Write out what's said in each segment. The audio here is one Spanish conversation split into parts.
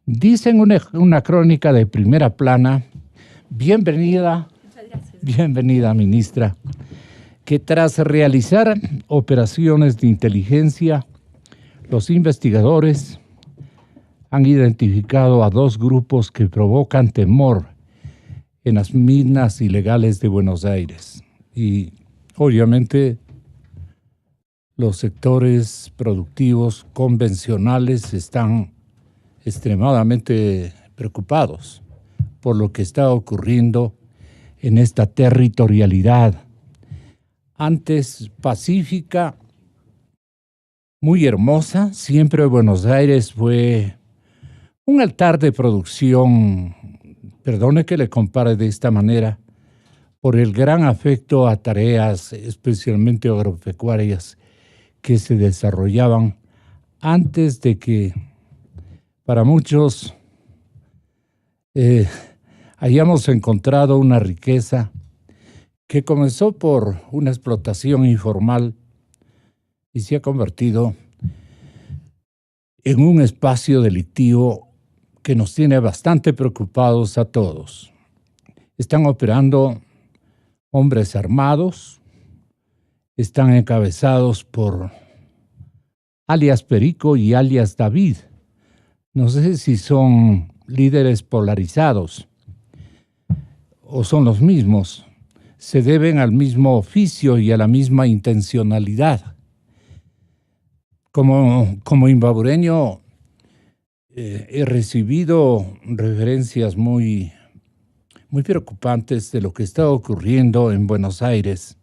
Dicen una crónica de primera plana, bienvenida, bienvenida ministra, que tras realizar operaciones de inteligencia, los investigadores han identificado a dos grupos que provocan temor en las minas ilegales de Buenos Aires. Y obviamente los sectores productivos convencionales están extremadamente preocupados por lo que está ocurriendo en esta territorialidad antes pacífica, muy hermosa. Siempre Buenos Aires fue un altar de producción, perdone que le compare de esta manera, por el gran afecto a tareas especialmente agropecuarias que se desarrollaban antes de que para muchos hayamos encontrado una riqueza que comenzó por una explotación informal y se ha convertido en un espacio delictivo que nos tiene bastante preocupados a todos. Están operando hombres armados, están encabezados por alias Perico y alias David. No sé si son líderes polarizados o son los mismos. Se deben al mismo oficio y a la misma intencionalidad. Como imbabureño he recibido referencias muy preocupantes de lo que está ocurriendo en Buenos Aires.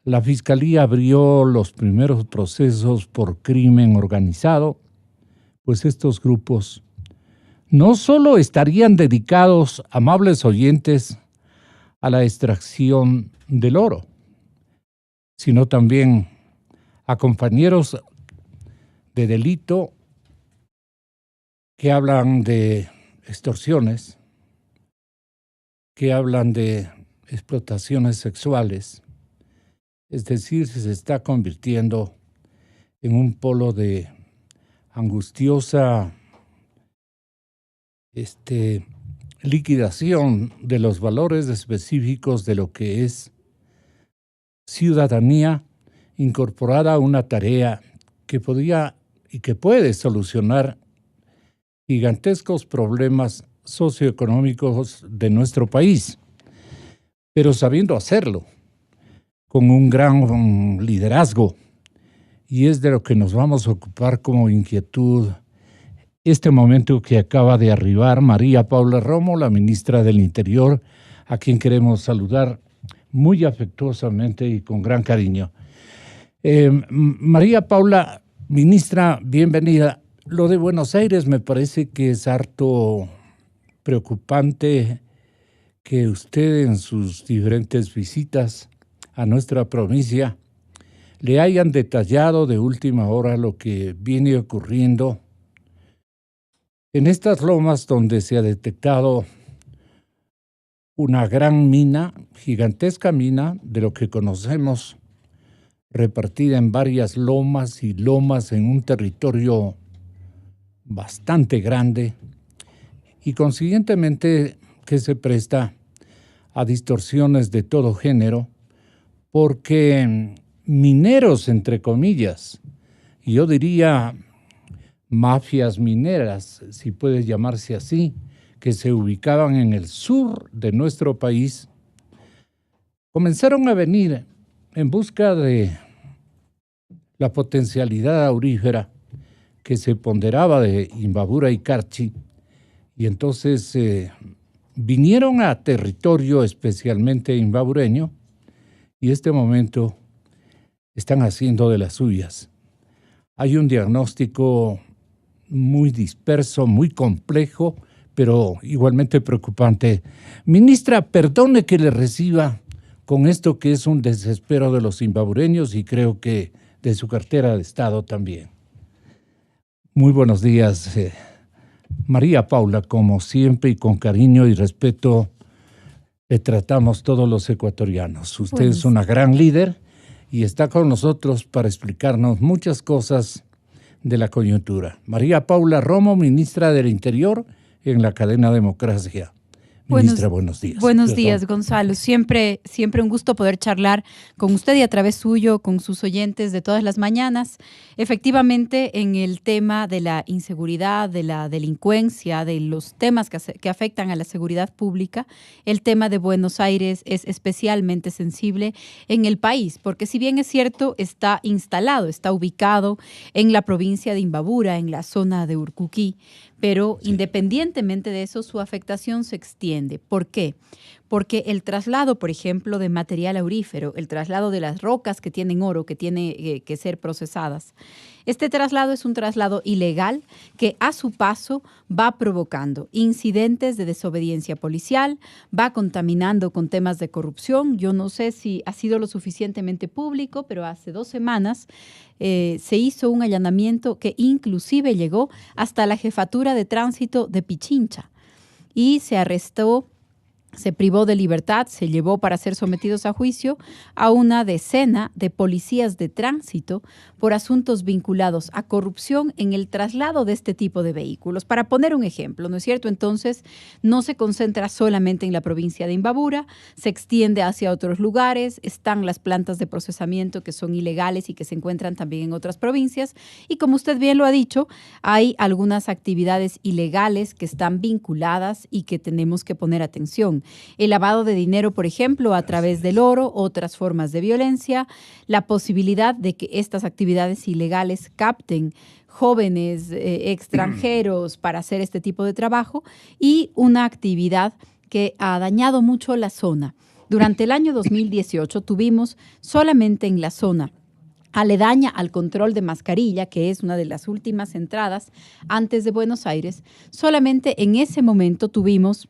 La Fiscalía abrió los primeros procesos por crimen organizado, pues estos grupos no solo estarían dedicados, amables oyentes, a la extracción del oro, sino también a compañeros de delito que hablan de extorsiones, que hablan de explotaciones sexuales. Es decir, se está convirtiendo en un polo de angustiosa liquidación de los valores específicos de lo que es ciudadanía incorporada a una tarea que podía y que puede solucionar gigantescos problemas socioeconómicos de nuestro país, pero sabiendo hacerlo con un gran liderazgo. Y es de lo que nos vamos a ocupar como inquietud este momento que acaba de arribar María Paula Romo, la ministra del Interior, a quien queremos saludar muy afectuosamente y con gran cariño. María Paula, ministra, bienvenida. Lo de Buenos Aires me parece que es harto preocupante que usted en sus diferentes visitas a nuestra provincia le hayan detallado de última hora lo que viene ocurriendo en estas lomas donde se ha detectado una gran mina, gigantesca mina, de lo que conocemos, repartida en varias lomas y lomas en un territorio bastante grande y consiguientemente que se presta a distorsiones de todo género, porque mineros, entre comillas, yo diría mafias mineras, si puede llamarse así, que se ubicaban en el sur de nuestro país, comenzaron a venir en busca de la potencialidad aurífera que se ponderaba de Imbabura y Carchi, y entonces vinieron a territorio especialmente imbabureño, y este momento están haciendo de las suyas. Hay un diagnóstico muy disperso, muy complejo, pero igualmente preocupante. Ministra, perdone que le reciba con esto que es un desespero de los imbabureños y creo que de su cartera de Estado también. Muy buenos días, María Paula, como siempre y con cariño y respeto le tratamos todos los ecuatorianos. Usted es una gran líder y está con nosotros para explicarnos muchas cosas de la coyuntura. María Paula Romo, ministra del Interior en la cadena Democracia. Ministra, buenos días. Buenos días, Gonzalo. Siempre un gusto poder charlar con usted y a través suyo, con sus oyentes de todas las mañanas. Efectivamente, en el tema de la inseguridad, de la delincuencia, de los temas que afectan a la seguridad pública, el tema de Buenos Aires es especialmente sensible en el país, porque si bien es cierto, está instalado, está ubicado en la provincia de Imbabura, en la zona de Urcuquí, pero independientemente de eso, su afectación se extiende. ¿Por qué? Porque el traslado, por ejemplo, de material aurífero, el traslado de las rocas que tienen oro, que tiene que ser procesadas, este traslado es un traslado ilegal que a su paso va provocando incidentes de desobediencia policial, va contaminando con temas de corrupción. Yo no sé si ha sido lo suficientemente público, pero hace 2 semanas se hizo un allanamiento que inclusive llegó hasta la jefatura de tránsito de Pichincha y se arrestó, se privó de libertad, se llevó para ser sometidos a juicio a una decena de policías de tránsito por asuntos vinculados a corrupción en el traslado de este tipo de vehículos. Para poner un ejemplo, ¿no es cierto? Entonces, no se concentra solamente en la provincia de Imbabura, se extiende hacia otros lugares, están las plantas de procesamiento que son ilegales y que se encuentran también en otras provincias. Y como usted bien lo ha dicho, hay algunas actividades ilegales que están vinculadas y que tenemos que poner atención. El lavado de dinero, por ejemplo, a través del oro, otras formas de violencia, la posibilidad de que estas actividades ilegales capten jóvenes extranjeros para hacer este tipo de trabajo y una actividad que ha dañado mucho la zona. Durante el año 2018 tuvimos solamente en la zona aledaña al control de Mascarilla, que es una de las últimas entradas antes de Buenos Aires, solamente en ese momento tuvimos,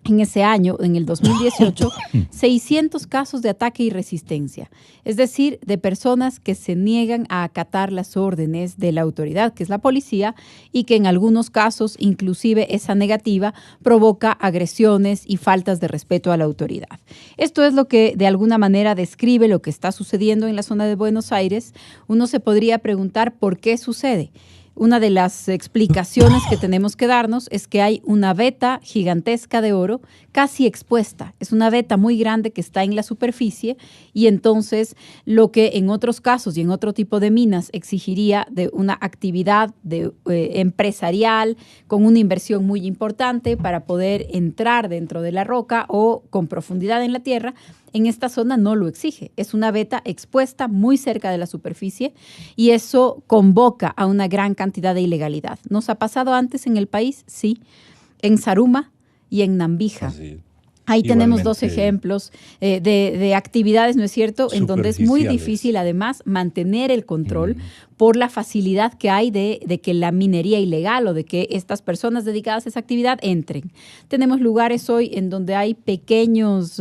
en ese año, en el 2018, 600 casos de ataque y resistencia, es decir, de personas que se niegan a acatar las órdenes de la autoridad, que es la policía, y que en algunos casos, inclusive esa negativa, provoca agresiones y faltas de respeto a la autoridad. Esto es lo que de alguna manera describe lo que está sucediendo en la zona de Buenos Aires. Uno se podría preguntar por qué sucede. Una de las explicaciones que tenemos que darnos es que hay una veta gigantesca de oro casi expuesta. Es una veta muy grande que está en la superficie y entonces lo que en otros casos y en otro tipo de minas exigiría de una actividad empresarial con una inversión muy importante para poder entrar dentro de la roca o con profundidad en la tierra, en esta zona no lo exige. Es una veta expuesta muy cerca de la superficie y eso convoca a una gran cantidad de ilegalidad. ¿Nos ha pasado antes en el país? Sí. En Zaruma y en Nambija. Ahí tenemos 2 ejemplos de actividades, ¿no es cierto?, en donde es muy difícil además mantener el control por la facilidad que hay de que la minería ilegal o de que estas personas dedicadas a esa actividad entren. Tenemos lugares hoy en donde hay pequeños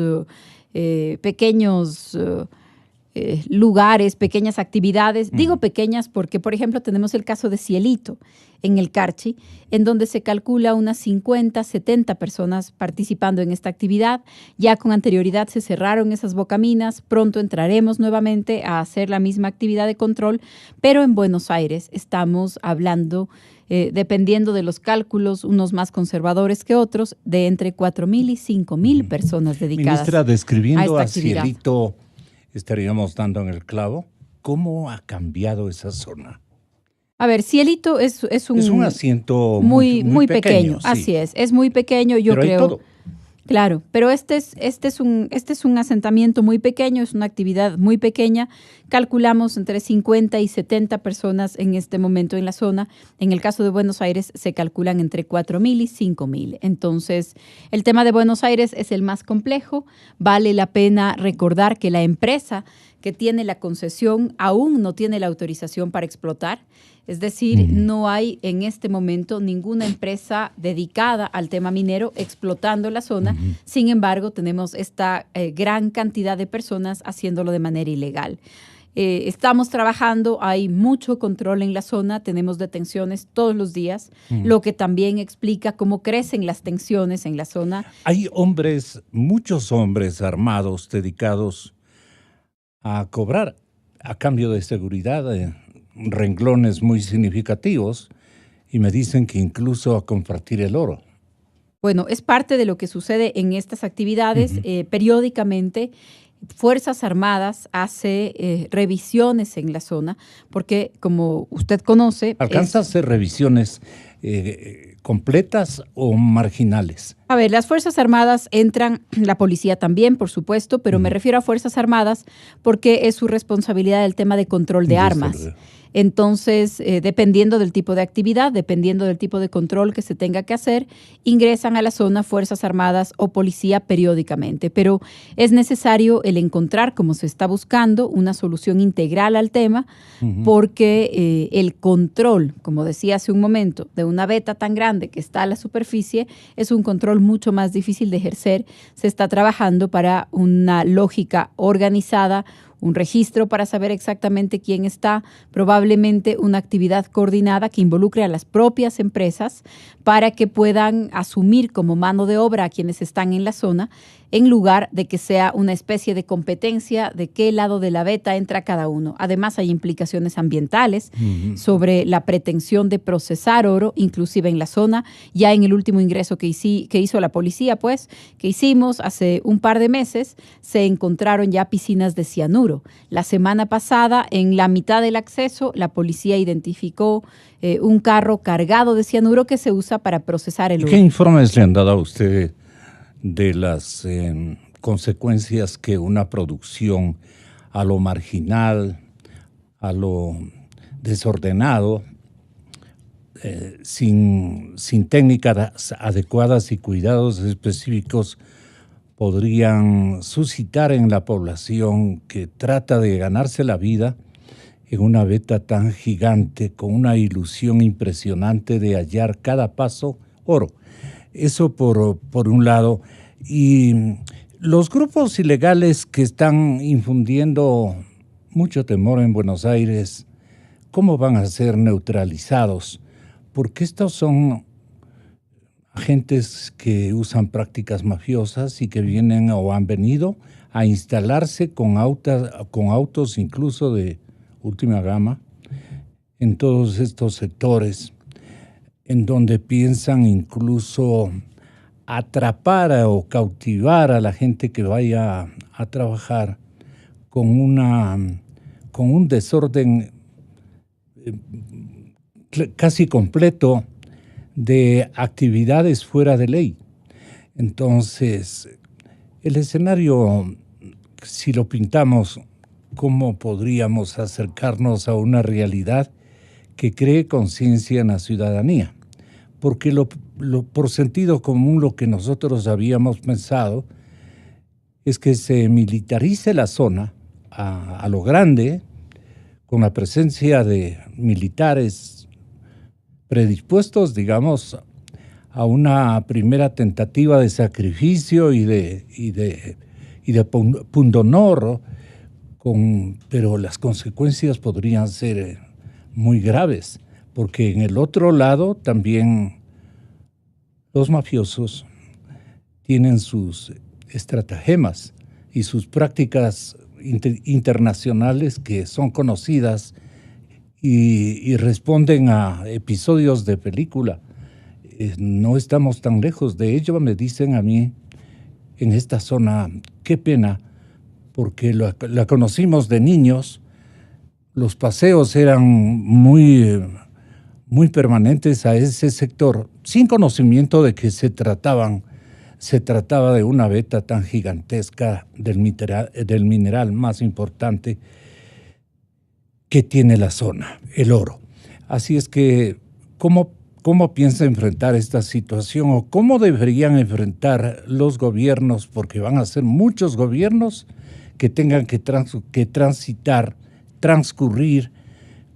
lugares, pequeñas actividades. Digo pequeñas porque, por ejemplo, tenemos el caso de Cielito en el Carchi, en donde se calcula unas 50, 70 personas participando en esta actividad. Ya con anterioridad se cerraron esas bocaminas, pronto entraremos nuevamente a hacer la misma actividad de control, pero en Buenos Aires estamos hablando, dependiendo de los cálculos, unos más conservadores que otros, de entre 4.000 y 5.000 personas dedicadas. Ministra, describiendo a esta actividad. Cielito, estaríamos dando en el clavo. ¿Cómo ha cambiado esa zona? A ver, Cielito es un asiento muy pequeño. Sí. Así es muy pequeño, yo pero creo. Hay todo. Claro, pero este es un asentamiento muy pequeño, es una actividad muy pequeña. Calculamos entre 50 y 70 personas en este momento en la zona. En el caso de Buenos Aires se calculan entre 4.000 y 5.000. Entonces, el tema de Buenos Aires es el más complejo. Vale la pena recordar que la empresa que tiene la concesión aún no tiene la autorización para explotar. Es decir, no hay en este momento ninguna empresa dedicada al tema minero explotando la zona. Sin embargo, tenemos esta gran cantidad de personas haciéndolo de manera ilegal. Estamos trabajando, hay mucho control en la zona, tenemos detenciones todos los días, lo que también explica cómo crecen las tensiones en la zona. Hay hombres, muchos hombres armados dedicados a cobrar a cambio de seguridad renglones muy significativos y me dicen que incluso a compartir el oro. Bueno, es parte de lo que sucede en estas actividades. Periódicamente, Fuerzas Armadas hace revisiones en la zona, porque como usted conoce... ¿Alcanza a hacer revisiones completas o marginales? A ver, las Fuerzas Armadas entran, la policía también, por supuesto, pero me refiero a Fuerzas Armadas porque es su responsabilidad el tema de control de armas. Entonces, dependiendo del tipo de actividad, dependiendo del tipo de control que se tenga que hacer, ingresan a la zona Fuerzas Armadas o policía periódicamente. Pero es necesario el encontrar, como se está buscando, una solución integral al tema, porque el control, como decía hace un momento, de una veta tan grande que está a la superficie, es un control mucho más difícil de ejercer. Se está trabajando para una lógica organizada, un registro para saber exactamente quién está, probablemente una actividad coordinada que involucre a las propias empresas para que puedan asumir como mano de obra a quienes están en la zona, en lugar de que sea una especie de competencia de qué lado de la veta entra cada uno. Además, hay implicaciones ambientales sobre la pretensión de procesar oro, inclusive en la zona. Ya en el último ingreso que hizo la policía, que hicimos hace un par de meses, se encontraron ya piscinas de cianuro. La semana pasada, en la mitad del acceso, la policía identificó un carro cargado de cianuro que se usa para procesar el oro. ¿Qué informes le han dado a usted de las consecuencias que una producción a lo marginal, a lo desordenado, sin técnicas adecuadas y cuidados específicos, podrían suscitar en la población que trata de ganarse la vida en una veta tan gigante, con una ilusión impresionante de hallar cada paso oro? Eso por un lado. Y los grupos ilegales que están infundiendo mucho temor en Buenos Aires, ¿cómo van a ser neutralizados? Porque estos son agentes que usan prácticas mafiosas y que vienen o han venido a instalarse con autos incluso de última gama en todos estos sectores, en donde piensan incluso atrapar o cautivar a la gente que vaya a trabajar con un desorden casi completo de actividades fuera de ley. Entonces, el escenario, si lo pintamos, ¿cómo podríamos acercarnos a una realidad que cree conciencia en la ciudadanía? Porque por sentido común lo que nosotros habíamos pensado es que se militarice la zona a lo grande, con la presencia de militares predispuestos, digamos, a una primera tentativa de sacrificio y de pundonor, pero las consecuencias podrían ser muy graves, porque en el otro lado también los mafiosos tienen sus estratagemas y sus prácticas internacionales que son conocidas y responden a episodios de película. No estamos tan lejos de ello, me dicen a mí, en esta zona. Qué pena, porque la conocimos de niños, los paseos eran muy permanentes a ese sector, sin conocimiento de que se trataba de una veta tan gigantesca del mineral más importante que tiene la zona, el oro. Así es que, ¿cómo piensa enfrentar esta situación o cómo deberían enfrentar los gobiernos? Porque van a ser muchos gobiernos que tengan que transcurrir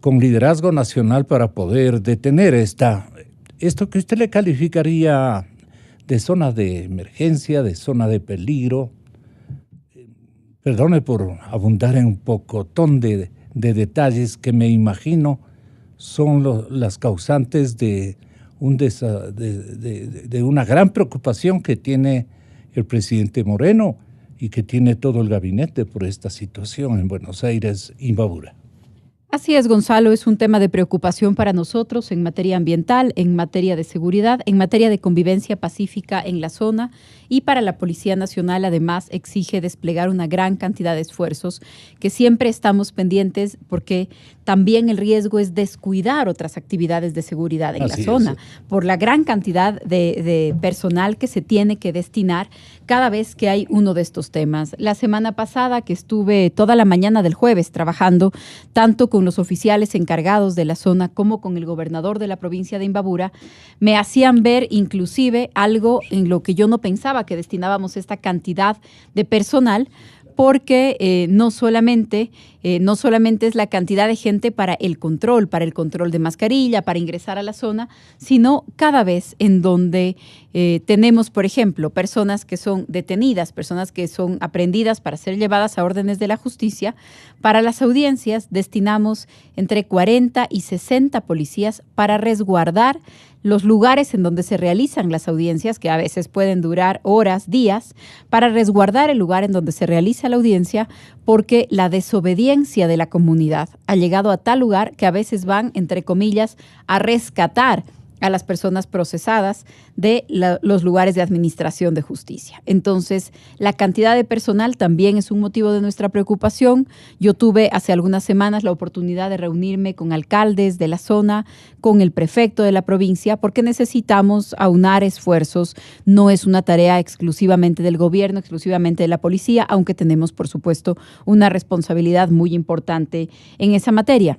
con liderazgo nacional para poder detener esto que usted le calificaría de zona de emergencia, de zona de peligro. Perdone por abundar en un pocotón de detalles que me imagino son las causantes de una gran preocupación que tiene el presidente Moreno y que tiene todo el gabinete por esta situación en Buenos Aires, Imbabura. Así es, Gonzalo, es un tema de preocupación para nosotros en materia ambiental, en materia de seguridad, en materia de convivencia pacífica en la zona, y para la Policía Nacional además exige desplegar una gran cantidad de esfuerzos que siempre estamos pendientes, porque también el riesgo es descuidar otras actividades de seguridad en la zona por la gran cantidad de personal que se tiene que destinar cada vez que hay uno de estos temas. La semana pasada, que estuve toda la mañana del jueves trabajando tanto con los oficiales encargados de la zona como con el gobernador de la provincia de Imbabura, me hacían ver inclusive algo en lo que yo no pensaba, que destinábamos esta cantidad de personal, porque no solamente es la cantidad de gente para el control de mascarilla, para ingresar a la zona, sino cada vez en donde tenemos, por ejemplo, personas que son detenidas, personas que son aprehendidas para ser llevadas a órdenes de la justicia. Para las audiencias destinamos entre 40 y 60 policías para resguardar los lugares en donde se realizan las audiencias, que a veces pueden durar horas, días, para resguardar el lugar en donde se realiza la audiencia, porque la desobediencia de la comunidad ha llegado a tal lugar que a veces van, entre comillas, a rescatar a las personas procesadas de los lugares de administración de justicia. Entonces, la cantidad de personal también es un motivo de nuestra preocupación. Yo tuve hace algunas semanas la oportunidad de reunirme con alcaldes de la zona, con el prefecto de la provincia, porque necesitamos aunar esfuerzos. No es una tarea exclusivamente del gobierno, exclusivamente de la policía, aunque tenemos, por supuesto, una responsabilidad muy importante en esa materia.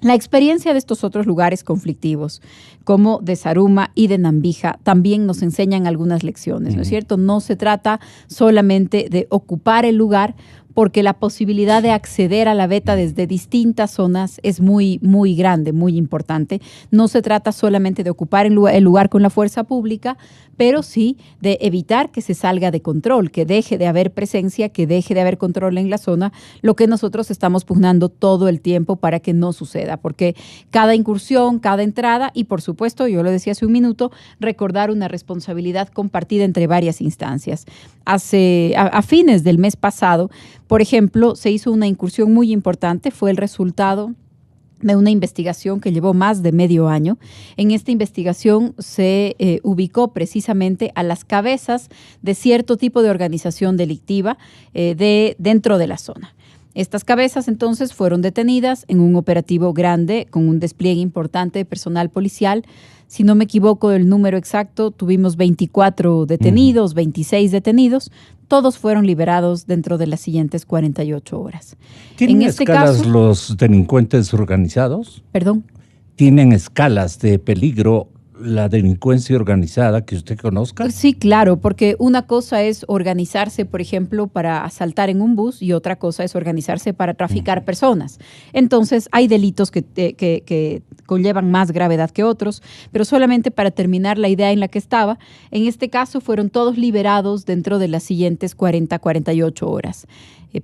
La experiencia de estos otros lugares conflictivos, como de Zaruma y de Nambija, también nos enseñan algunas lecciones, ¿no es cierto? No se trata solamente de ocupar el lugar, porque la posibilidad de acceder a la veta desde distintas zonas es muy, muy grande, muy importante. No se trata solamente de ocupar el lugar con la fuerza pública, pero sí de evitar que se salga de control, que deje de haber presencia, que deje de haber control en la zona, lo que nosotros estamos pugnando todo el tiempo para que no suceda, porque cada incursión, cada entrada, y por supuesto, yo lo decía hace un minuto, recordar una responsabilidad compartida entre varias instancias. A fines del mes pasado, por ejemplo, se hizo una incursión muy importante, fue el resultado de una investigación que llevó más de medio año. En esta investigación se ubicó precisamente a las cabezas de cierto tipo de organización delictiva dentro de la zona. Estas cabezas entonces fueron detenidas en un operativo grande con un despliegue importante de personal policial. Si no me equivoco del número exacto, tuvimos 24 detenidos, 26 detenidos. Todos fueron liberados dentro de las siguientes 48 horas. ¿Tienen escalas los delincuentes organizados? ¿Perdón? ¿Tienen escalas de peligro la delincuencia organizada que usted conozca? Sí, claro, porque una cosa es organizarse, por ejemplo, para asaltar en un bus, y otra cosa es organizarse para traficar personas. Entonces, hay delitos que conllevan más gravedad que otros, pero solamente para terminar la idea en la que estaba, en este caso fueron todos liberados dentro de las siguientes 48 horas.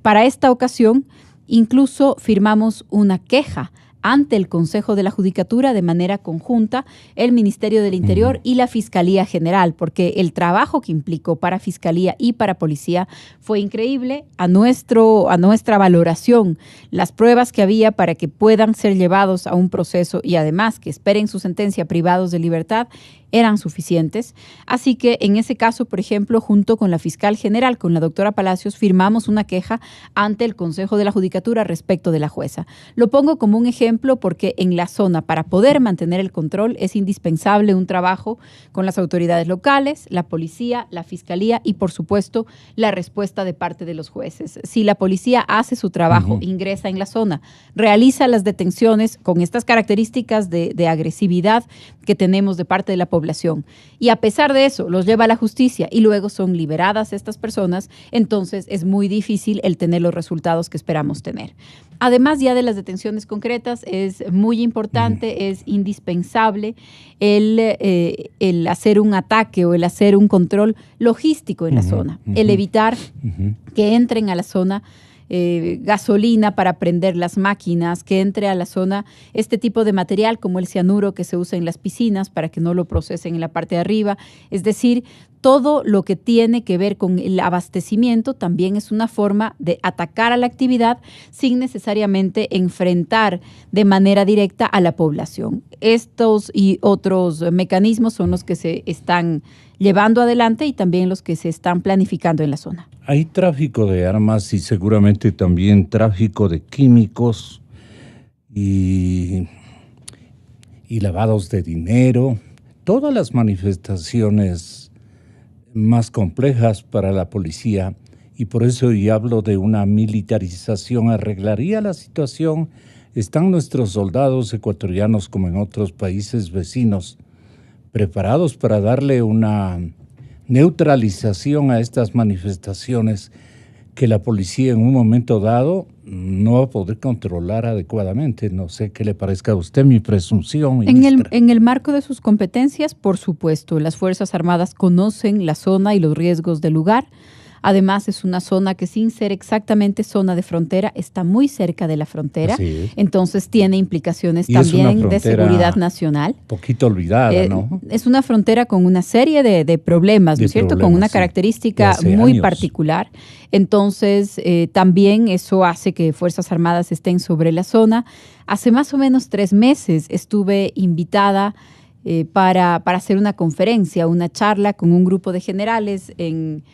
Para esta ocasión, incluso firmamos una queja ante el Consejo de la Judicatura de manera conjunta, el Ministerio del Interior y la Fiscalía General, porque el trabajo que implicó para Fiscalía y para Policía fue increíble. A nuestra valoración, las pruebas que había para que puedan ser llevados a un proceso y además que esperen su sentencia privados de libertad eran suficientes. Así que en ese caso, por ejemplo, junto con la fiscal general, con la doctora Palacios, firmamos una queja ante el Consejo de la Judicatura respecto de la jueza. Lo pongo como un ejemplo porque en la zona, para poder mantener el control, es indispensable un trabajo con las autoridades locales, la policía, la fiscalía y, por supuesto, la respuesta de parte de los jueces. Si la policía hace su trabajo, ingresa en la zona, realiza las detenciones con estas características de agresividad que tenemos de parte de la población, y a pesar de eso los lleva a la justicia y luego son liberadas estas personas, entonces es muy difícil el tener los resultados que esperamos tener. Además ya de las detenciones concretas, es muy importante, es indispensable el hacer un ataque o el hacer un control logístico en la zona, el evitar que entren a la zona gasolina para prender las máquinas, que entre a la zona este tipo de material como el cianuro que se usa en las piscinas para que no lo procesen en la parte de arriba. Es decir, todo lo que tiene que ver con el abastecimiento también es una forma de atacar a la actividad sin necesariamente enfrentar de manera directa a la población. Estos y otros mecanismos son los que se están llevando adelante y también los que se están planificando en la zona. Hay tráfico de armas y seguramente también tráfico de químicos y lavados de dinero. Todas las manifestaciones más complejas para la policía, y por eso yo hablo de una militarización. ¿Arreglaría la situación? ¿Están nuestros soldados ecuatorianos, como en otros países vecinos, preparados para darle una neutralización a estas manifestaciones que la policía en un momento dado no va a poder controlar adecuadamente? No sé qué le parezca a usted mi presunción, ministra. En el marco de sus competencias, por supuesto, las Fuerzas Armadas conocen la zona y los riesgos del lugar. Además, es una zona que, sin ser exactamente zona de frontera, está muy cerca de la frontera. Entonces tiene implicaciones también de seguridad nacional. Poquito olvidada, ¿no? Es una frontera con una serie de problemas, ¿no es cierto? Con una característica muy particular. Entonces, también eso hace que Fuerzas Armadas estén sobre la zona. Hace más o menos 3 meses estuve invitada para hacer una conferencia, una charla con un grupo de generales en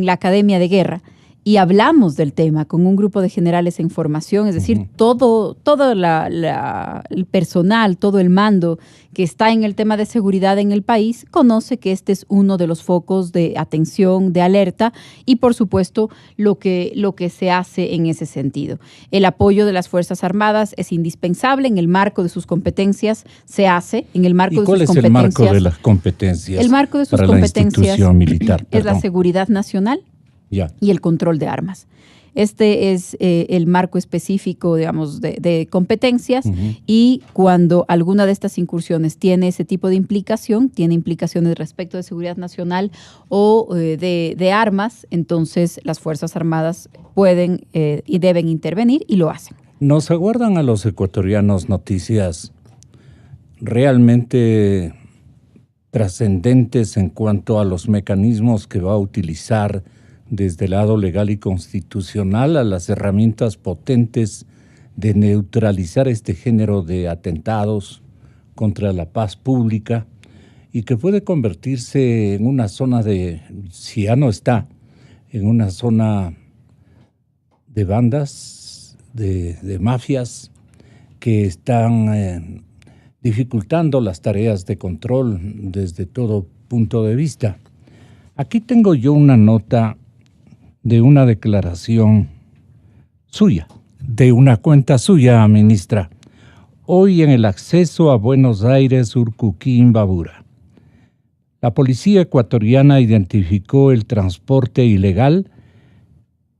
la Academia de Guerra, y hablamos del tema con un grupo de generales en formación, es decir, todo el personal, todo el mando que está en el tema de seguridad en el país conoce que este es uno de los focos de atención, de alerta, y por supuesto lo que se hace en ese sentido. El apoyo de las Fuerzas Armadas es indispensable en el marco de sus competencias, se hace en el marco de sus competencias. ¿Y cuál es el marco de las competencias? El marco de sus competencias militar, es la seguridad nacional y el control de armas. Este es el marco específico, digamos, de competencias, y cuando alguna de estas incursiones tiene ese tipo de implicación, tiene implicaciones respecto de seguridad nacional o de armas, entonces las Fuerzas Armadas pueden y deben intervenir y lo hacen. Nos aguardan a los ecuatorianos noticias realmente trascendentes en cuanto a los mecanismos que va a utilizar desde el lado legal y constitucional, a las herramientas potentes de neutralizar este género de atentados contra la paz pública, y que puede convertirse en una zona si ya no está, en una zona de bandas, de mafias que están dificultando las tareas de control desde todo punto de vista. Aquí tengo yo una nota de una declaración suya, de una cuenta suya, ministra, hoy en el acceso a Buenos Aires, Urcuquí, Imbabura. La policía ecuatoriana identificó el transporte ilegal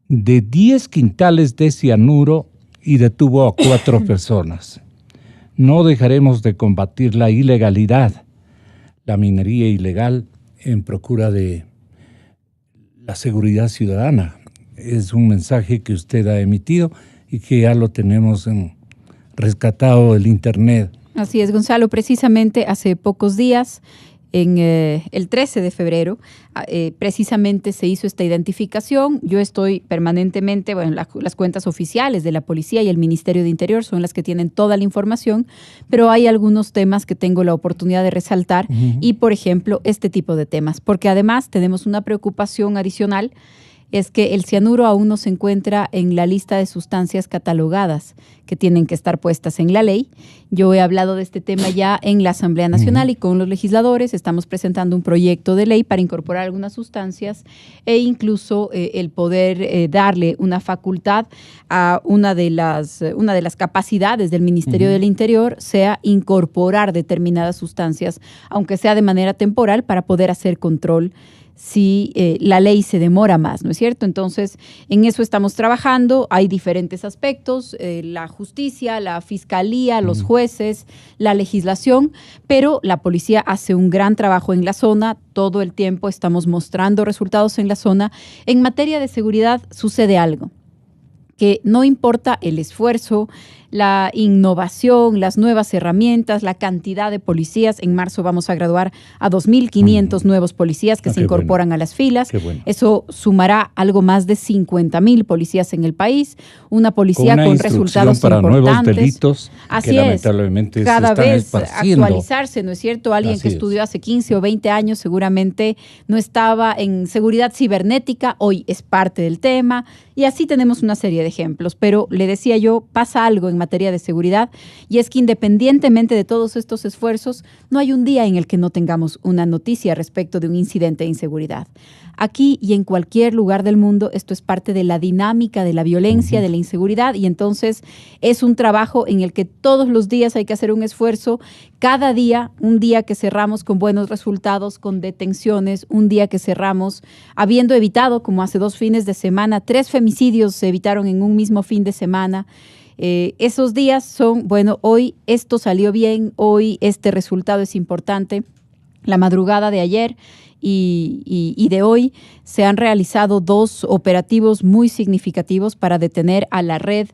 de 10 quintales de cianuro y detuvo a 4 personas. No dejaremos de combatir la ilegalidad, la minería ilegal, en procura de la seguridad ciudadana. Es un mensaje que usted ha emitido y que ya lo tenemos rescatado del Internet. Así es, Gonzalo. Precisamente hace pocos días, en el 13 de febrero, precisamente se hizo esta identificación. Yo estoy permanentemente, las cuentas oficiales de la policía y el Ministerio de Interior son las que tienen toda la información, pero hay algunos temas que tengo la oportunidad de resaltar y, por ejemplo, este tipo de temas, porque además tenemos una preocupación adicional, es que el cianuro aún no se encuentra en la lista de sustancias catalogadas que tienen que estar puestas en la ley. Yo he hablado de este tema ya en la Asamblea Nacional y con los legisladores. Estamos presentando un proyecto de ley para incorporar algunas sustancias e incluso el poder darle una facultad a una de las capacidades del Ministerio del Interior, sea incorporar determinadas sustancias, aunque sea de manera temporal, para poder hacer control si la ley se demora más, ¿no es cierto? Entonces, en eso estamos trabajando. Hay diferentes aspectos, la justicia, la fiscalía, los jueces, la legislación, pero la policía hace un gran trabajo en la zona. Todo el tiempo estamos mostrando resultados en la zona. En materia de seguridad sucede algo, que no importa el esfuerzo, la innovación, las nuevas herramientas, la cantidad de policías. En marzo vamos a graduar a 2.500 nuevos policías que se incorporan a las filas. Bueno. Eso sumará algo más de 50,000 policías en el país. Una policía con resultados para importantes. Nuevos delitos Así que lamentablemente cada se están vez esparciendo. actualizarse, ¿no es cierto? Alguien Así que estudió hace 15 o 20 años seguramente no estaba en seguridad cibernética, hoy es parte del tema, y así tenemos una serie de ejemplos. Pero le decía yo, pasa algo en materia de seguridad, y es que independientemente de todos estos esfuerzos, no hay un día en el que no tengamos una noticia respecto de un incidente de inseguridad. Aquí y en cualquier lugar del mundo, esto es parte de la dinámica de la violencia, de la inseguridad, y entonces es un trabajo en el que todos los días hay que hacer un esfuerzo. Cada día, un día que cerramos con buenos resultados, con detenciones, un día que cerramos habiendo evitado, como hace 2 fines de semana, 3 femicidios se evitaron en un mismo fin de semana. Esos días son, bueno, hoy esto salió bien, hoy este resultado es importante. La madrugada de ayer y de hoy se han realizado 2 operativos muy significativos para detener a la red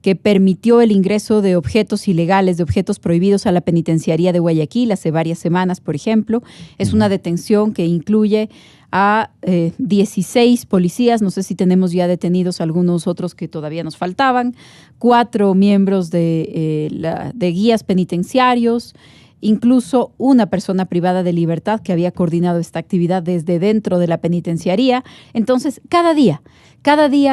que permitió el ingreso de objetos ilegales, de objetos prohibidos a la penitenciaría de Guayaquil hace varias semanas, por ejemplo. Es una detención que incluye a 16 policías, no sé si tenemos ya detenidos algunos otros que todavía nos faltaban, 4 miembros de guías penitenciarios, incluso una persona privada de libertad que había coordinado esta actividad desde dentro de la penitenciaría. Entonces, cada día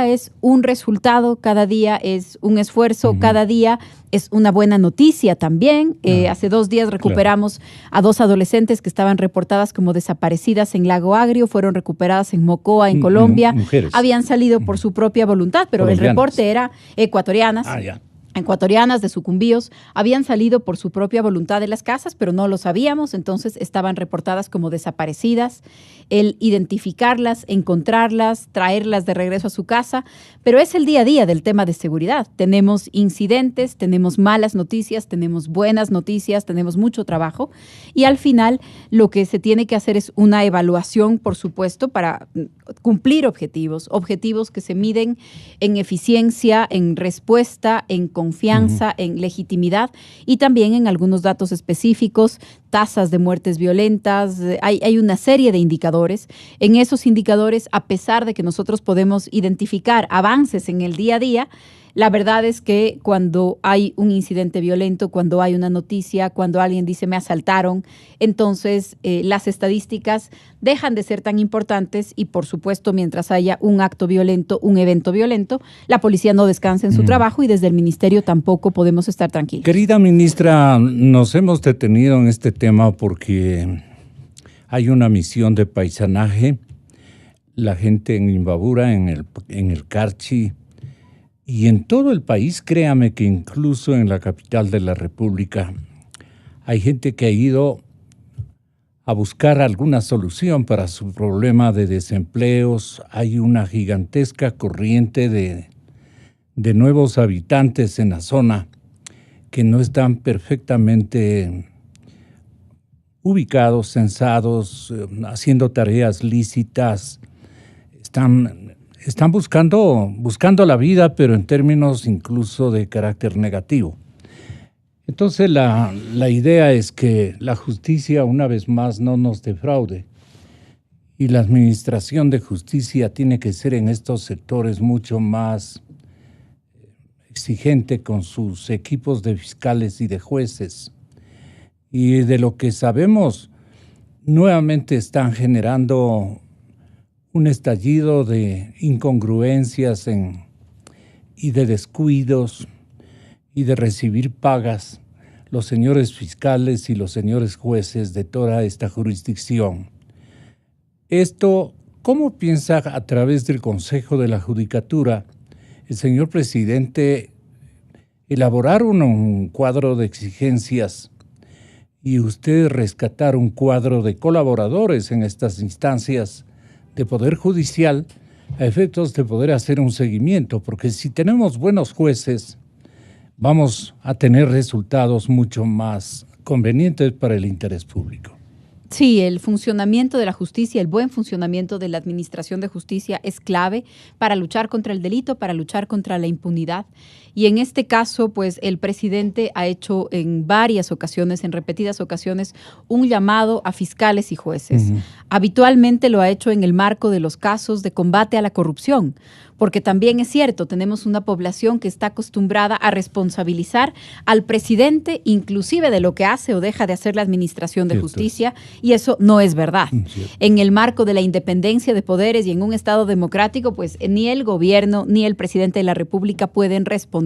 es un resultado, cada día es un esfuerzo, cada día es una buena noticia también. Hace 2 días recuperamos a 2 adolescentes que estaban reportadas como desaparecidas en Lago Agrio, fueron recuperadas en Mocoa, en Colombia. Mujeres. Habían salido por su propia voluntad, pero el reporte era ecuatorianas. Ecuatorianas de Sucumbíos, habían salido por su propia voluntad de las casas, pero no lo sabíamos, entonces estaban reportadas como desaparecidas. El identificarlas, encontrarlas, traerlas de regreso a su casa, pero es el día a día del tema de seguridad. Tenemos incidentes, tenemos malas noticias, tenemos buenas noticias, tenemos mucho trabajo, y al final lo que se tiene que hacer es una evaluación, por supuesto, para cumplir objetivos que se miden en eficiencia, en respuesta, en confianza, en legitimidad y también en algunos datos específicos, tasas de muertes violentas. Hay una serie de indicadores. En esos indicadores, a pesar de que nosotros podemos identificar avances en el día a día, la verdad es que cuando hay un incidente violento, cuando hay una noticia, cuando alguien dice me asaltaron, entonces las estadísticas dejan de ser tan importantes y, por supuesto, mientras haya un acto violento, un evento violento, la policía no descansa en su trabajo y desde el ministerio tampoco podemos estar tranquilos. Querida ministra, nos hemos detenido en este tema porque hay una misión de paisanaje. La gente en Imbabura, en el Carchi, y en todo el país, créame que incluso en la capital de la República, hay gente que ha ido a buscar alguna solución para su problema de desempleos. Hay una gigantesca corriente de nuevos habitantes en la zona que no están perfectamente ubicados, censados, haciendo tareas lícitas. Están buscando la vida, pero en términos incluso de carácter negativo. Entonces la idea es que la justicia una vez más no nos defraude y la administración de justicia tiene que ser en estos sectores mucho más exigente con sus equipos de fiscales y de jueces. Y de lo que sabemos, nuevamente están generando un estallido de incongruencias y de descuidos y de recibir pagas los señores fiscales y los señores jueces de toda esta jurisdicción. Esto, ¿cómo piensa a través del Consejo de la Judicatura el señor presidente elaborar un cuadro de exigencias y usted rescatar un cuadro de colaboradores en estas instancias de Poder Judicial a efectos de poder hacer un seguimiento? Porque si tenemos buenos jueces, vamos a tener resultados mucho más convenientes para el interés público. Sí, el funcionamiento de la justicia, el buen funcionamiento de la administración de justicia es clave para luchar contra el delito, para luchar contra la impunidad. Y en este caso, pues el presidente ha hecho en varias ocasiones, en repetidas ocasiones, un llamado a fiscales y jueces. Habitualmente lo ha hecho en el marco de los casos de combate a la corrupción, porque también es cierto, tenemos una población que está acostumbrada a responsabilizar al presidente, inclusive de lo que hace o deja de hacer la administración de justicia, y eso no es verdad. En el marco de la independencia de poderes y en un Estado democrático, pues ni el gobierno ni el presidente de la República pueden responder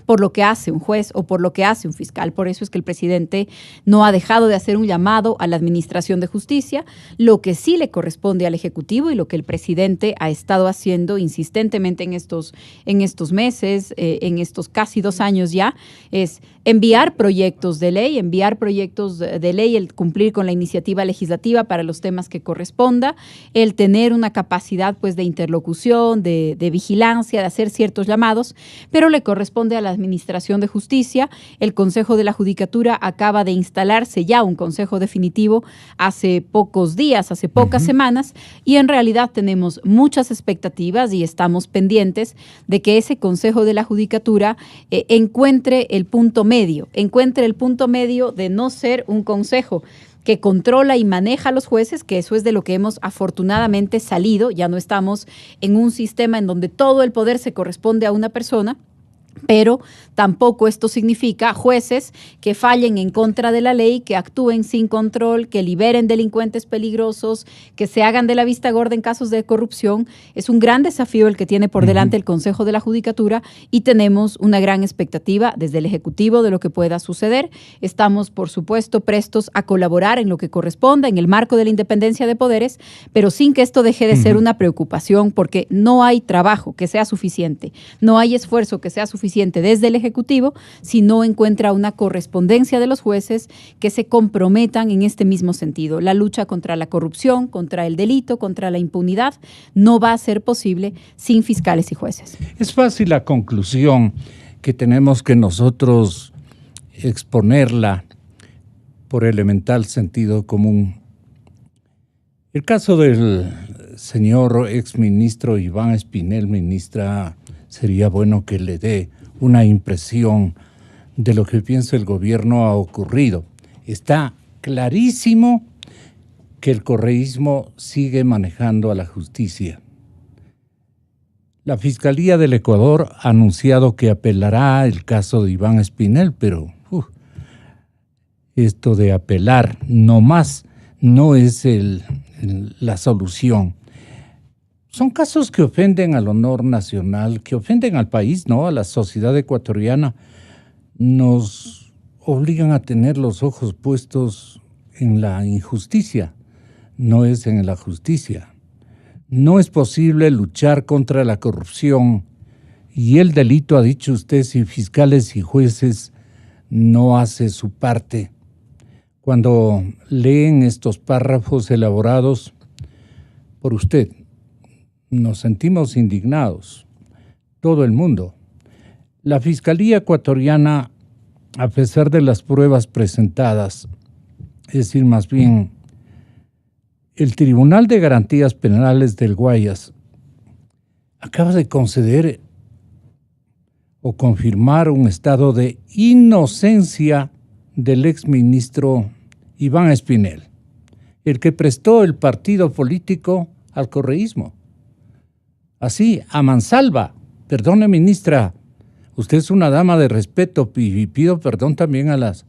por lo que hace un juez o por lo que hace un fiscal. Por eso es que el presidente no ha dejado de hacer un llamado a la administración de justicia, lo que sí le corresponde al Ejecutivo y lo que el presidente ha estado haciendo insistentemente en estos meses, en estos casi 2 años ya, es enviar proyectos de ley, el cumplir con la iniciativa legislativa para los temas que corresponda, el tener una capacidad pues de interlocución, de vigilancia, de hacer ciertos llamados, pero le corresponde a la Administración de Justicia. El Consejo de la Judicatura acaba de instalarse ya un consejo definitivo hace pocos días, hace pocas semanas, y en realidad tenemos muchas expectativas y estamos pendientes de que ese Consejo de la Judicatura encuentre el punto medio de no ser un consejo que controla y maneja a los jueces, que eso es de lo que hemos afortunadamente salido. Ya no estamos en un sistema en donde todo el poder se corresponde a una persona, pero tampoco esto significa jueces que fallen en contra de la ley, que actúen sin control, que liberen delincuentes peligrosos, que se hagan de la vista gorda en casos de corrupción. Es un gran desafío el que tiene por delante el Consejo de la Judicatura y tenemos una gran expectativa desde el Ejecutivo de lo que pueda suceder. Estamos, por supuesto, prestos a colaborar en lo que corresponda, en el marco de la independencia de poderes, pero sin que esto deje de ser una preocupación, porque no hay trabajo que sea suficiente, no hay esfuerzo que sea suficiente desde el Ejecutivo si no encuentra una correspondencia de los jueces que se comprometan en este mismo sentido. La lucha contra la corrupción, contra el delito, contra la impunidad no va a ser posible sin fiscales y jueces. Es fácil la conclusión que tenemos que nosotros exponerla por elemental sentido común. El caso del señor exministro Iván Espinel, ministra, sería bueno que le dé una impresión de lo que piensa el gobierno ha ocurrido. Está clarísimo que el correísmo sigue manejando a la justicia. La Fiscalía del Ecuador ha anunciado que apelará el caso de Iván Espinel, pero esto de apelar nomás no es la solución. Son casos que ofenden al honor nacional, que ofenden al país, ¿no? A la sociedad ecuatoriana. Nos obligan a tener los ojos puestos en la injusticia, no es en la justicia. No es posible luchar contra la corrupción y el delito, ha dicho usted, si fiscales y jueces no hacen su parte. Cuando leen estos párrafos elaborados por usted, nos sentimos indignados, todo el mundo. La Fiscalía ecuatoriana, a pesar de las pruebas presentadas, es decir, más bien, el Tribunal de Garantías Penales del Guayas acaba de conceder o confirmar un estado de inocencia del exministro Iván Espinel, el que prestó el partido político al correísmo. Así, a mansalva. Perdone, ministra, usted es una dama de respeto y pido perdón también a las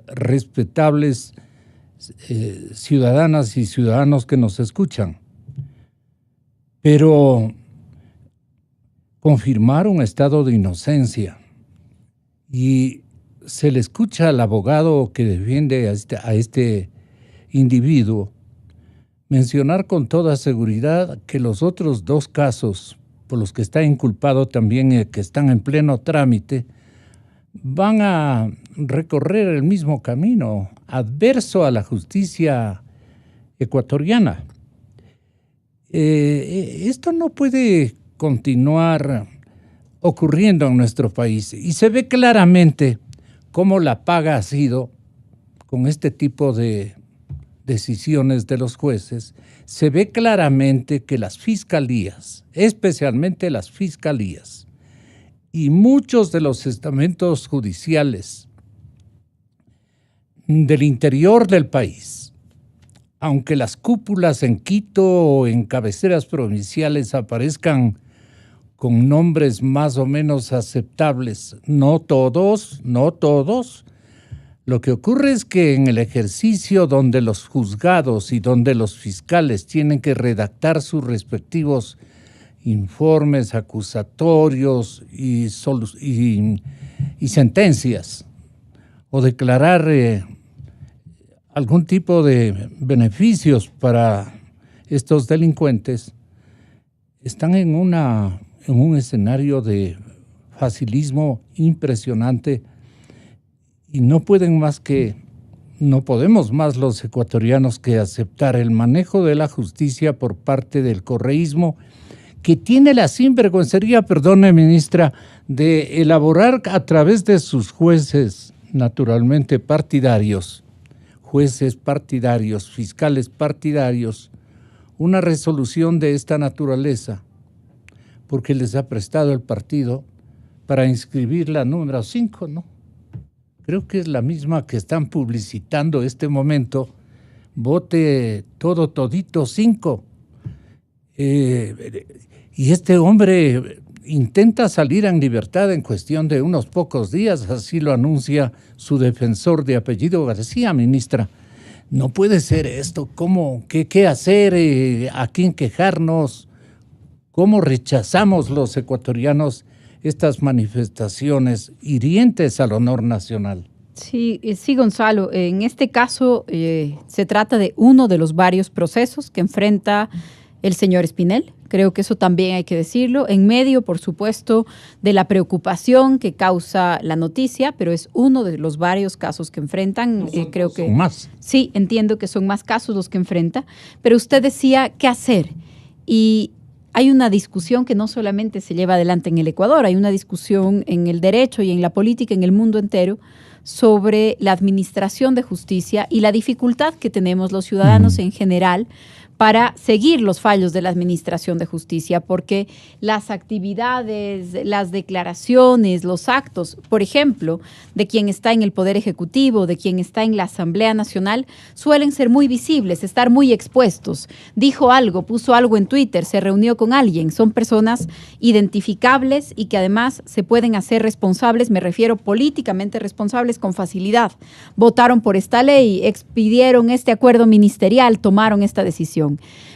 respetables ciudadanas y ciudadanos que nos escuchan. Pero confirmar un estado de inocencia y se le escucha al abogado que defiende a este individuo mencionar con toda seguridad que los otros 2 casos por los que está inculpado también, que están en pleno trámite, van a recorrer el mismo camino, adverso a la justicia ecuatoriana. Esto no puede continuar ocurriendo en nuestro país y se ve claramente cómo la paga ha sido con este tipo de decisiones de los jueces, se ve claramente que las fiscalías, especialmente las fiscalías, y muchos de los estamentos judiciales del interior del país, aunque las cúpulas en Quito o en cabeceras provinciales aparezcan con nombres más o menos aceptables, no todos, lo que ocurre es que en el ejercicio donde los juzgados y donde los fiscales tienen que redactar sus respectivos informes acusatorios y sentencias o declarar algún tipo de beneficios para estos delincuentes, están en un escenario de facilismo impresionante y no podemos más los ecuatorianos que aceptar el manejo de la justicia por parte del correísmo, que tiene la sinvergüencería, perdone ministra, de elaborar a través de sus jueces naturalmente partidarios, fiscales partidarios, una resolución de esta naturaleza, porque les ha prestado el partido para inscribir la número 5, ¿no? Creo que es la misma que están publicitando este momento, vote todito 5. Y este hombre intenta salir en libertad en cuestión de unos pocos días, así lo anuncia su defensor de apellido García, ministra. No puede ser esto. ¿Qué hacer? ¿A quién quejarnos? ¿Cómo rechazamos los ecuatorianos estas manifestaciones hirientes al honor nacional? Sí, Gonzalo. En este caso se trata de uno de los varios procesos que enfrenta el señor Espinel. Creo que eso también hay que decirlo, en medio, por supuesto, de la preocupación que causa la noticia, pero es uno de los varios casos que enfrentan. Creo que son más. Sí, entiendo que son más casos los que enfrenta, pero usted decía, ¿qué hacer? Y hay una discusión que no solamente se lleva adelante en el Ecuador, hay una discusión en el derecho y en la política en el mundo entero sobre la administración de justicia y la dificultad que tenemos los ciudadanos en general para seguir los fallos de la administración de justicia, porque las actividades, las declaraciones, los actos, por ejemplo, de quien está en el Poder Ejecutivo, de quien está en la Asamblea Nacional, suelen ser muy visibles, estar muy expuestos. Dijo algo, puso algo en Twitter, se reunió con alguien. Son personas identificables y que además se pueden hacer responsables, me refiero políticamente responsables con facilidad. Votaron por esta ley, expidieron este acuerdo ministerial, tomaron esta decisión.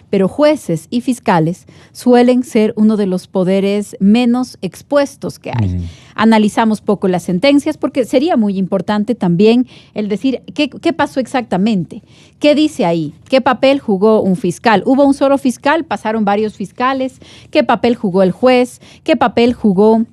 Pero jueces y fiscales suelen ser uno de los poderes menos expuestos que hay. Analizamos poco las sentencias porque sería muy importante también el decir qué pasó exactamente, qué dice ahí, qué papel jugó un fiscal. ¿Hubo un solo fiscal? ¿Pasaron varios fiscales? ¿Qué papel jugó el juez? ¿Qué papel jugó?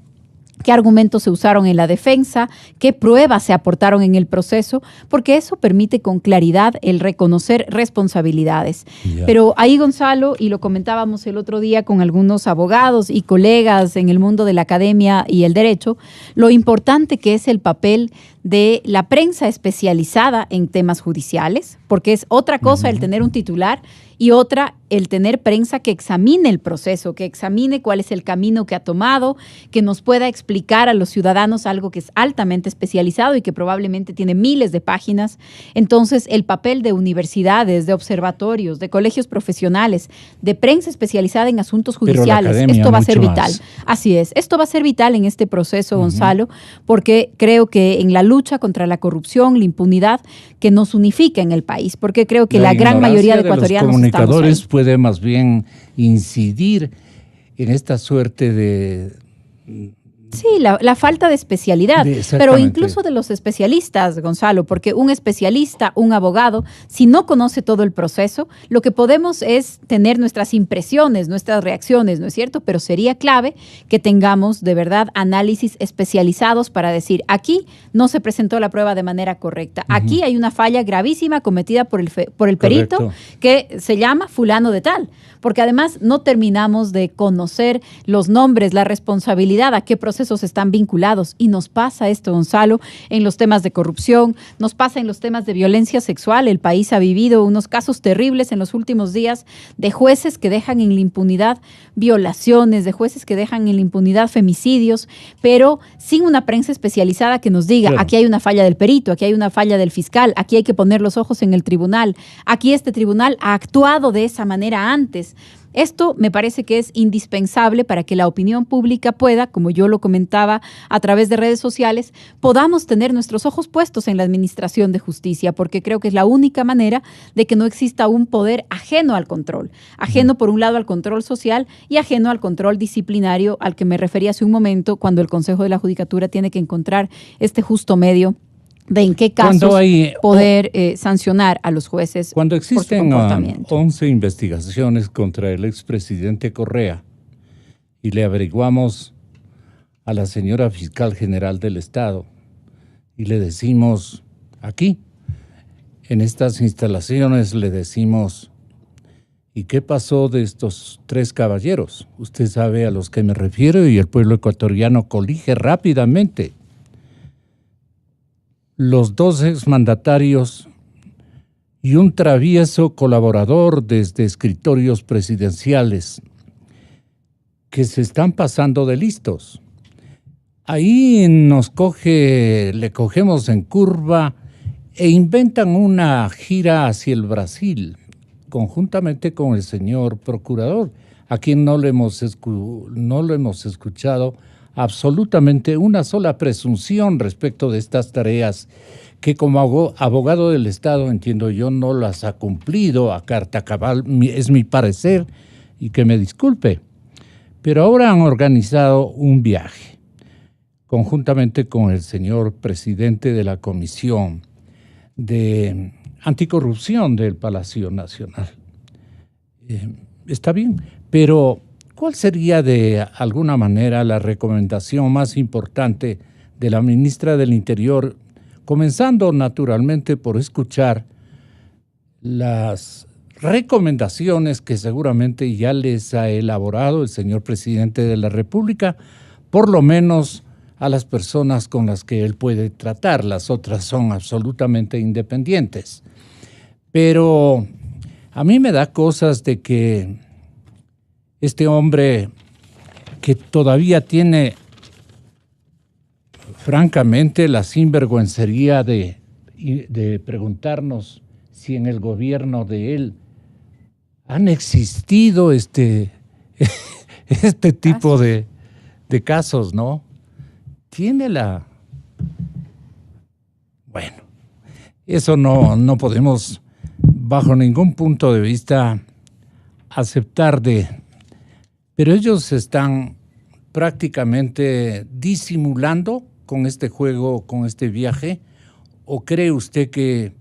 ¿Qué argumentos se usaron en la defensa? ¿Qué pruebas se aportaron en el proceso? Porque eso permite con claridad el reconocer responsabilidades. Yeah. Pero ahí, Gonzalo, y lo comentábamos el otro día con algunos abogados y colegas en el mundo de la academia y el derecho, lo importante que es el papel de la prensa especializada en temas judiciales, porque es otra cosa el tener un titular y otra el tener prensa que examine el proceso, que examine cuál es el camino que ha tomado, que nos pueda explicar a los ciudadanos algo que es altamente especializado y que probablemente tiene miles de páginas. Entonces, el papel de universidades, de observatorios, de colegios profesionales, de prensa especializada en asuntos judiciales, esto va a ser vital. Así es, esto va a ser vital en este proceso, Gonzalo, porque creo que en la lucha contra la corrupción, la impunidad, que nos unifica en el país, porque creo que la gran mayoría de ecuatorianos los comunicadores puede más bien incidir en esta suerte de... Sí, la falta de especialidad, pero incluso de los especialistas, Gonzalo, porque un especialista, un abogado, si no conoce todo el proceso, lo que podemos es tener nuestras impresiones, nuestras reacciones, ¿no es cierto? Pero sería clave que tengamos de verdad análisis especializados para decir, aquí no se presentó la prueba de manera correcta, aquí hay una falla gravísima cometida por el perito que se llama fulano de tal. porque además no terminamos de conocer los nombres, la responsabilidad, a qué procesos están vinculados. Y nos pasa esto, Gonzalo, en los temas de corrupción, nos pasa en los temas de violencia sexual. El país ha vivido unos casos terribles en los últimos días de jueces que dejan en la impunidad violaciones, de jueces que dejan en la impunidad femicidios, pero sin una prensa especializada que nos diga, aquí hay una falla del perito, aquí hay una falla del fiscal, aquí hay que poner los ojos en el tribunal, aquí este tribunal ha actuado de esa manera antes. Esto me parece que es indispensable para que la opinión pública pueda, como yo lo comentaba a través de redes sociales, podamos tener nuestros ojos puestos en la administración de justicia, porque creo que es la única manera de que no exista un poder ajeno al control. Ajeno, por un lado, al control social y ajeno al control disciplinario al que me refería hace un momento, cuando el Consejo de la Judicatura tiene que encontrar este justo medio de en qué casos poder sancionar a los jueces. Cuando existen 11 investigaciones contra el expresidente Correa y le averiguamos a la señora fiscal general del Estado y le decimos aquí, en estas instalaciones, le decimos, ¿y qué pasó de estos 3 caballeros? Usted sabe a los que me refiero y el pueblo ecuatoriano colige rápidamente. Los 2 exmandatarios y un travieso colaborador desde escritorios presidenciales que se están pasando de listos. Ahí le cogemos en curva e inventan una gira hacia el Brasil, conjuntamente con el señor procurador, a quien no le hemos escuchado absolutamente una sola presunción respecto de estas tareas que como abogado del Estado, entiendo yo, no las ha cumplido a carta cabal, es mi parecer, y que me disculpe. Pero ahora han organizado un viaje, conjuntamente con el señor presidente de la Comisión de Anticorrupción del Palacio Nacional. Está bien, pero ¿cuál sería de alguna manera la recomendación más importante de la ministra del Interior, comenzando naturalmente por escuchar las recomendaciones que seguramente ya les ha elaborado el señor presidente de la República, por lo menos a las personas con las que él puede tratar? Las otras son absolutamente independientes. Pero a mí me da cosas de que este hombre que todavía tiene, francamente, la sinvergüencería de preguntarnos si en el gobierno de él han existido este tipo de casos, ¿no? Bueno, eso no podemos bajo ningún punto de vista aceptar pero ellos están prácticamente disimulando con este juego, con este viaje. ¿O cree usted que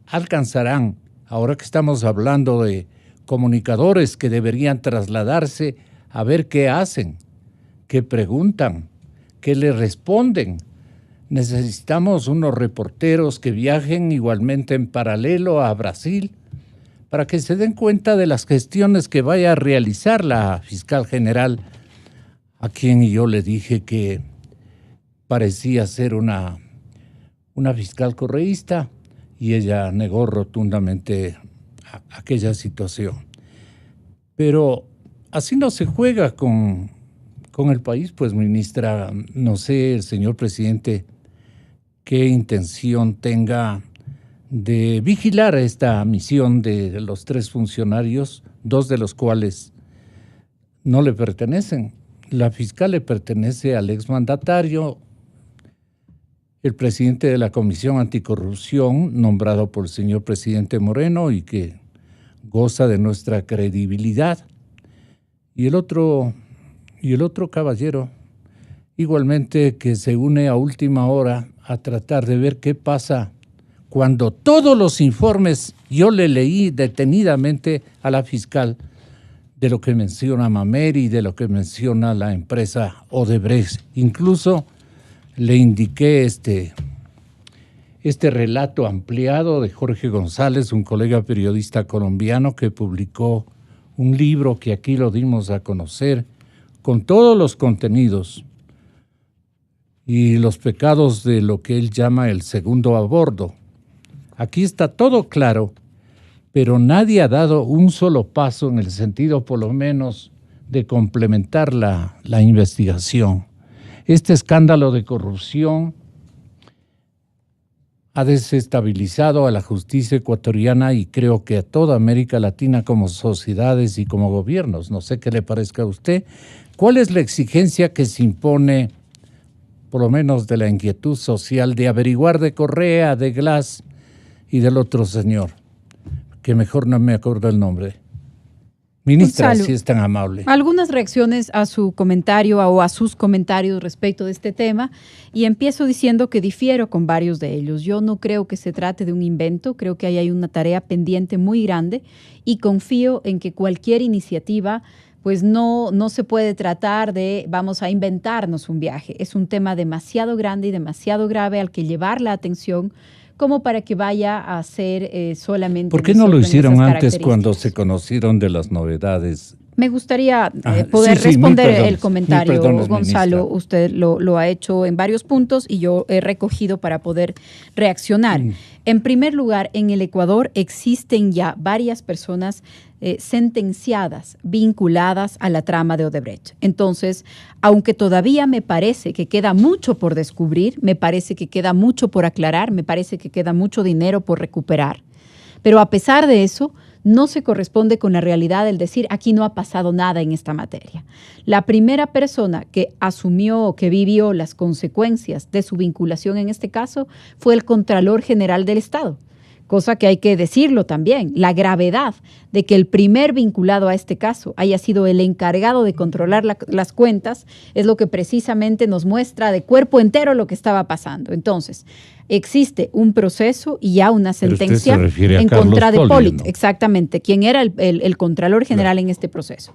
alcanzarán, ahora que estamos hablando de comunicadores que deberían trasladarse a ver qué hacen, qué preguntan, qué le responden? Necesitamos unos reporteros que viajen igualmente en paralelo a Brasil para que se den cuenta de las gestiones que vaya a realizar la fiscal general, a quien yo le dije que parecía ser una fiscal correísta, y ella negó rotundamente aquella situación. Pero así no se juega con el país, pues, ministra. No sé, el señor presidente, qué intención tenga de vigilar esta misión de los 3 funcionarios, 2 de los cuales no le pertenecen. La fiscal le pertenece al exmandatario, el presidente de la Comisión Anticorrupción, nombrado por el señor presidente Moreno y que goza de nuestra credibilidad. Y el otro caballero, igualmente, que se une a última hora a tratar de ver qué pasa cuando todos los informes, yo le leí detenidamente a la fiscal de lo que menciona Mameri, de lo que menciona la empresa Odebrecht. Incluso le indiqué este relato ampliado de Jorge González, un colega periodista colombiano que publicó un libro que aquí lo dimos a conocer con todos los contenidos y los pecados de lo que él llama el segundo aborto. Aquí está todo claro, pero nadie ha dado un solo paso en el sentido, por lo menos, de complementar la investigación. Este escándalo de corrupción ha desestabilizado a la justicia ecuatoriana y creo que a toda América Latina como sociedades y como gobiernos. No sé qué le parezca a usted. ¿Cuál es la exigencia que se impone, por lo menos de la inquietud social, de averiguar de Correa, de Glass y del otro señor, que mejor no me acuerdo el nombre? Ministra, Gonzalo, si es tan amable. Algunas reacciones a su comentario o a sus comentarios respecto de este tema, y empiezo diciendo que difiero con varios de ellos. Yo no creo que se trate de un invento, creo que ahí hay una tarea pendiente muy grande y confío en que cualquier iniciativa pues no se puede tratar de vamos a inventarnos un viaje. Es un tema demasiado grande y demasiado grave al que llevar la atención como para que vaya a ser solamente... ¿Por qué no lo hicieron antes cuando se conocieron de las novedades? Me gustaría poder responder el comentario, ministra. Gonzalo. Usted lo ha hecho en varios puntos y yo he recogido para poder reaccionar. En primer lugar, en el Ecuador existen ya varias personas sentenciadas, vinculadas a la trama de Odebrecht. Entonces, aunque todavía me parece que queda mucho por descubrir, me parece que queda mucho por aclarar, me parece que queda mucho dinero por recuperar, pero a pesar de eso, no se corresponde con la realidad el decir aquí no ha pasado nada en esta materia. La primera persona que asumió, que vivió las consecuencias de su vinculación en este caso fue el Contralor General del Estado. Cosa que hay que decirlo también, la gravedad de que el primer vinculado a este caso haya sido el encargado de controlar las cuentas es lo que precisamente nos muestra de cuerpo entero lo que estaba pasando. Entonces, existe un proceso y ya una sentencia en contra de Pollitt, ¿no? Exactamente, quien era el Contralor General en este proceso.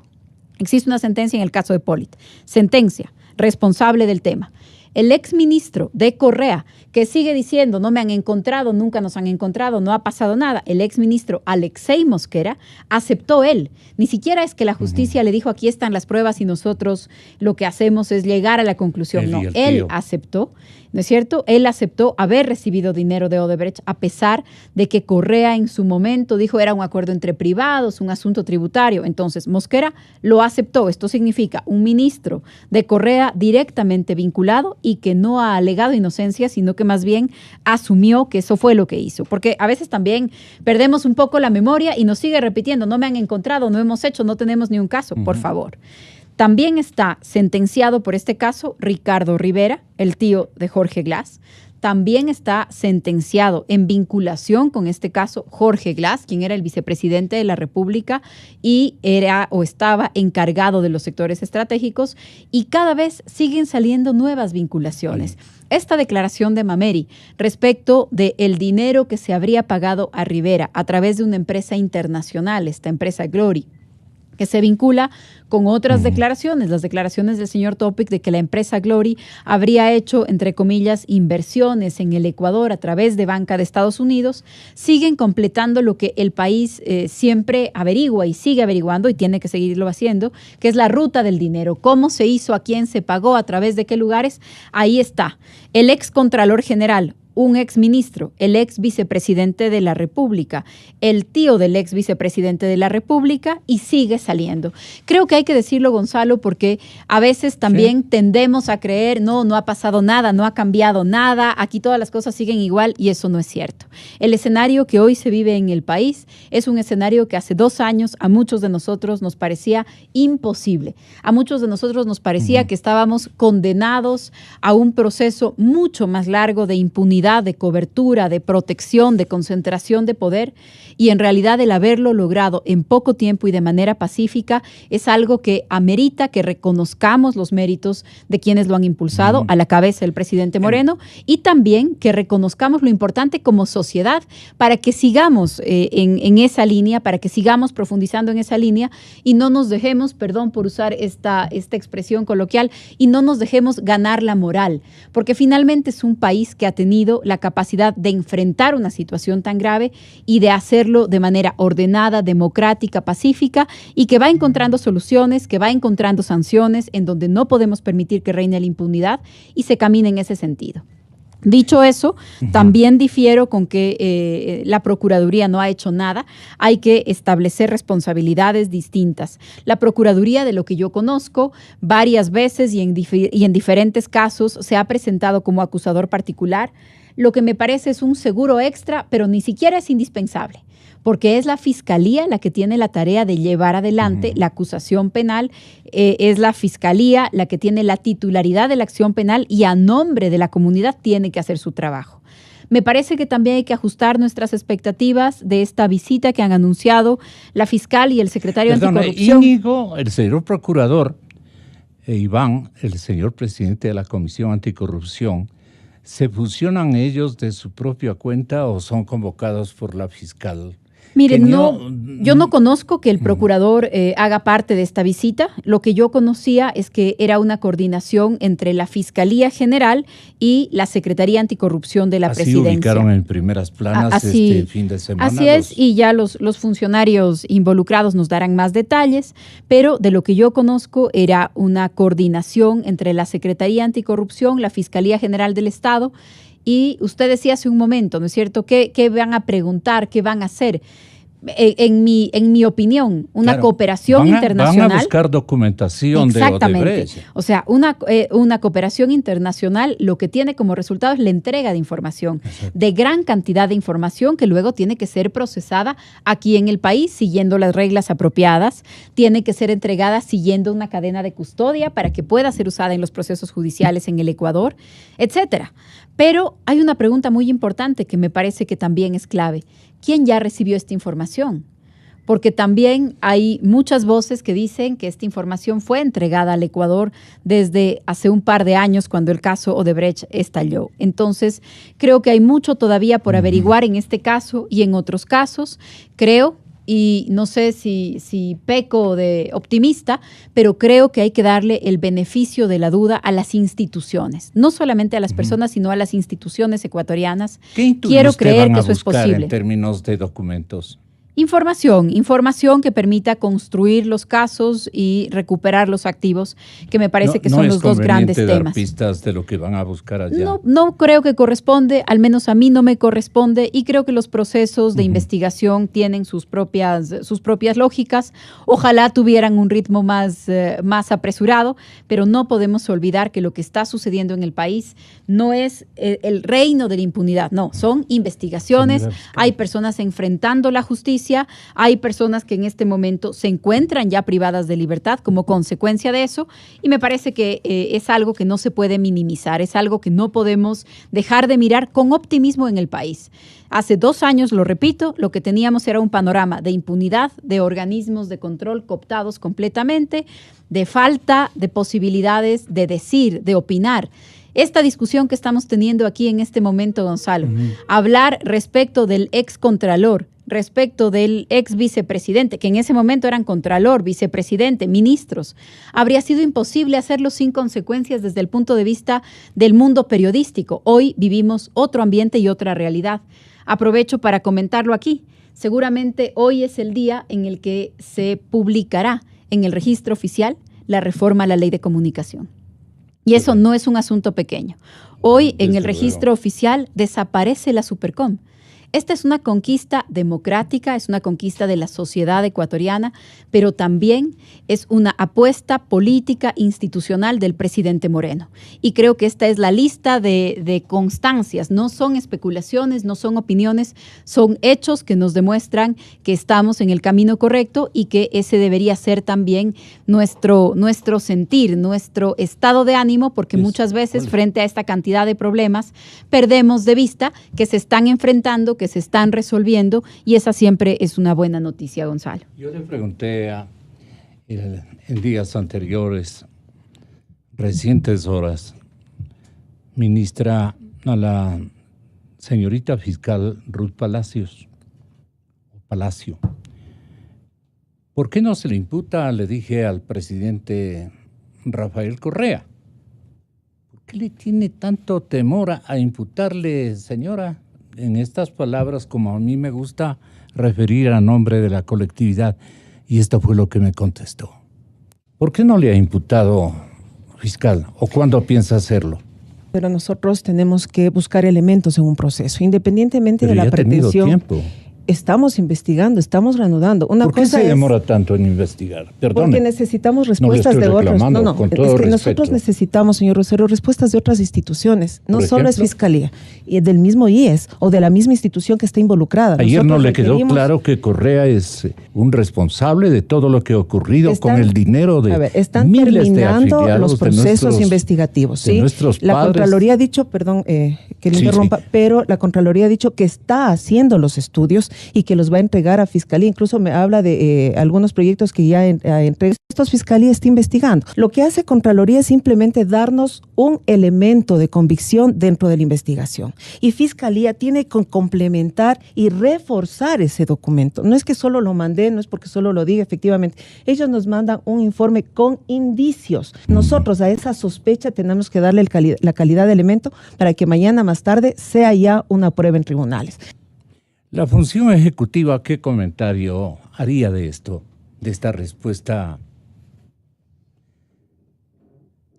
Existe una sentencia en el caso de Pollitt, sentencia responsable del tema. El exministro de Correa, que sigue diciendo, no me han encontrado, nunca nos han encontrado, no ha pasado nada. El exministro Alexei Mosquera aceptó él. Ni siquiera es que la justicia le dijo, aquí están las pruebas y nosotros lo que hacemos es llegar a la conclusión. No, él aceptó, ¿no es cierto? Él aceptó haber recibido dinero de Odebrecht, a pesar de que Correa en su momento dijo era un acuerdo entre privados, un asunto tributario. Entonces, Mosquera lo aceptó. Esto significa un ministro de Correa directamente vinculado y que no ha alegado inocencia, sino que más bien asumió que eso fue lo que hizo. Porque a veces también perdemos un poco la memoria y nos sigue repitiendo, no me han encontrado, no hemos hecho, no tenemos ni un caso, por favor. También está sentenciado por este caso Ricardo Rivera, el tío de Jorge Glass. También está sentenciado en vinculación con este caso Jorge Glass, quien era el vicepresidente de la República y era o estaba encargado de los sectores estratégicos, y cada vez siguen saliendo nuevas vinculaciones. Esta declaración de Mameri respecto del dinero que se habría pagado a Rivera a través de una empresa internacional, esta empresa Glory, que se vincula con otras declaraciones, las declaraciones del señor Topic de que la empresa Glory habría hecho, entre comillas, inversiones en el Ecuador a través de banca de Estados Unidos, siguen completando lo que el país siempre averigua y sigue averiguando y tiene que seguirlo haciendo, que es la ruta del dinero, cómo se hizo, a quién se pagó, a través de qué lugares. Ahí está. El ex Contralor General, un ex ministro, el ex vicepresidente de la República, el tío del ex vicepresidente de la República, y sigue saliendo. Creo que hay que decirlo, Gonzalo, porque a veces también tendemos a creer, no ha pasado nada, no ha cambiado nada, aquí todas las cosas siguen igual, y eso no es cierto. El escenario que hoy se vive en el país es un escenario que hace 2 años a muchos de nosotros nos parecía imposible. A muchos de nosotros nos parecía que estábamos condenados a un proceso mucho más largo de impunidad, de cobertura, de protección, de concentración de poder, y en realidad el haberlo logrado en poco tiempo y de manera pacífica es algo que amerita que reconozcamos los méritos de quienes lo han impulsado, a la cabeza del presidente Moreno, y también que reconozcamos lo importante como sociedad para que sigamos en esa línea, para que sigamos profundizando en esa línea y no nos dejemos, perdón por usar esta expresión coloquial, y no nos dejemos ganar la moral, porque finalmente es un país que ha tenido tenido la capacidad de enfrentar una situación tan grave y de hacerlo de manera ordenada, democrática, pacífica, y que va encontrando soluciones, que va encontrando sanciones en donde no podemos permitir que reine la impunidad y se camine en ese sentido. Dicho eso, también difiero con que la Procuraduría no ha hecho nada. Hay que establecer responsabilidades distintas. La Procuraduría, de lo que yo conozco, varias veces y en diferentes casos se ha presentado como acusador particular. Lo que me parece es un seguro extra, pero ni siquiera es indispensable, porque es la Fiscalía la que tiene la tarea de llevar adelante la acusación penal, es la Fiscalía la que tiene la titularidad de la acción penal y a nombre de la comunidad tiene que hacer su trabajo. Me parece que también hay que ajustar nuestras expectativas de esta visita que han anunciado la fiscal y el secretario anticorrupción. Íñigo, el señor procurador, e Iván, el señor presidente de la Comisión Anticorrupción, ¿se fusionan ellos de su propia cuenta o son convocados por la fiscal? Miren, yo no conozco que el procurador haga parte de esta visita. Lo que yo conocía es que era una coordinación entre la Fiscalía General y la Secretaría Anticorrupción de la Presidencia. Así ubicaron en primeras planas este fin de semana. Así es, y ya los funcionarios involucrados nos darán más detalles, pero de lo que yo conozco era una coordinación entre la Secretaría Anticorrupción, la Fiscalía General del Estado. Y usted decía hace un momento, ¿no es cierto?, ¿qué van a preguntar, qué van a hacer? En mi opinión, una cooperación internacional. Van a buscar documentación de Odebrecht. O sea, una cooperación internacional lo que tiene como resultado es la entrega de información, de gran cantidad de información que luego tiene que ser procesada aquí en el país siguiendo las reglas apropiadas, tiene que ser entregada siguiendo una cadena de custodia para que pueda ser usada en los procesos judiciales en el Ecuador, etcétera. Pero hay una pregunta muy importante que me parece que también es clave. ¿Quién ya recibió esta información? Porque también hay muchas voces que dicen que esta información fue entregada al Ecuador desde hace un par de años cuando el caso Odebrecht estalló. Entonces, creo que hay mucho todavía por averiguar en este caso y en otros casos. Creo, y no sé si peco de optimista, pero creo que hay que darle el beneficio de la duda a las instituciones, no solamente a las personas, sino a las instituciones ecuatorianas. Quiero creer que eso es posible. En términos de documentos. Información que permita construir los casos y recuperar los activos, que me parece que son los dos grandes temas. No es conveniente dar pistas de lo que van a buscar allá. No creo que corresponde, al menos a mí no me corresponde, y creo que los procesos de investigación tienen sus propias lógicas. Ojalá tuvieran un ritmo más apresurado, pero no podemos olvidar que lo que está sucediendo en el país no es el reino de la impunidad, no, son investigaciones, hay personas enfrentando la justicia, hay personas que en este momento se encuentran ya privadas de libertad como consecuencia de eso, y me parece que es algo que no se puede minimizar, es algo que no podemos dejar de mirar con optimismo en el país. Hace 2 años, lo repito, lo que teníamos era un panorama de impunidad, de organismos de control cooptados completamente, de falta de posibilidades de decir, de opinar. Esta discusión que estamos teniendo aquí en este momento, Gonzalo, hablar respecto del excontralor, respecto del ex vicepresidente, que en ese momento eran contralor, vicepresidente, ministros, habría sido imposible hacerlo sin consecuencias desde el punto de vista del mundo periodístico. Hoy vivimos otro ambiente y otra realidad. Aprovecho para comentarlo aquí. Seguramente hoy es el día en el que se publicará en el registro oficial la reforma a la Ley de Comunicación. Y eso no es un asunto pequeño. Hoy en el registro oficial desaparece la Supercom. Esta es una conquista democrática, es una conquista de la sociedad ecuatoriana, pero también es una apuesta política institucional del presidente Moreno. Y creo que esta es la lista de constancias, no son especulaciones, no son opiniones, son hechos que nos demuestran que estamos en el camino correcto y que ese debería ser también nuestro sentir, nuestro estado de ánimo, porque muchas veces frente a esta cantidad de problemas perdemos de vista que se están enfrentando, que se están resolviendo, y esa siempre es una buena noticia, Gonzalo. Yo le pregunté en días anteriores, recientes horas, ministra, a la señorita fiscal Ruth Palacio, ¿por qué no se le imputa, le dije al presidente Rafael Correa? qué le tiene tanto temor a imputarle, señora? En estas palabras, como a mí me gusta referir a nombre de la colectividad, y esto fue lo que me contestó. ¿Por qué no le ha imputado, fiscal? ¿O cuándo piensa hacerlo? Pero nosotros tenemos que buscar elementos en un proceso, independientemente de la pretensión. Tiempo. Estamos investigando, estamos reanudando. ¿Por qué se demora tanto en investigar? Perdone. Porque necesitamos respuestas de otros. No, con todo es que respeto. nosotros necesitamos, señor Rosero, respuestas de otras instituciones. No solo es Fiscalía, y del mismo IES o de la misma institución que está involucrada. Ayer no le quedó claro que Correa es un responsable de todo lo que ha ocurrido con el dinero de están miles terminando de los procesos investigativos. ¿Sí? La Contraloría ha dicho, perdón que le interrumpa, pero la Contraloría ha dicho que está haciendo los estudios y que los va a entregar a Fiscalía. Incluso me habla de algunos proyectos que ya entre estos Fiscalía está investigando. Lo que hace Contraloría es simplemente darnos un elemento de convicción dentro de la investigación. Y Fiscalía tiene que complementar y reforzar ese documento. No es que solo lo mandé, no es porque solo lo diga, efectivamente. Ellos nos mandan un informe con indicios. Nosotros a esa sospecha tenemos que darle la calidad de elemento para que mañana más tarde sea ya una prueba en tribunales. La función ejecutiva, ¿qué comentario haría de esto, de esta respuesta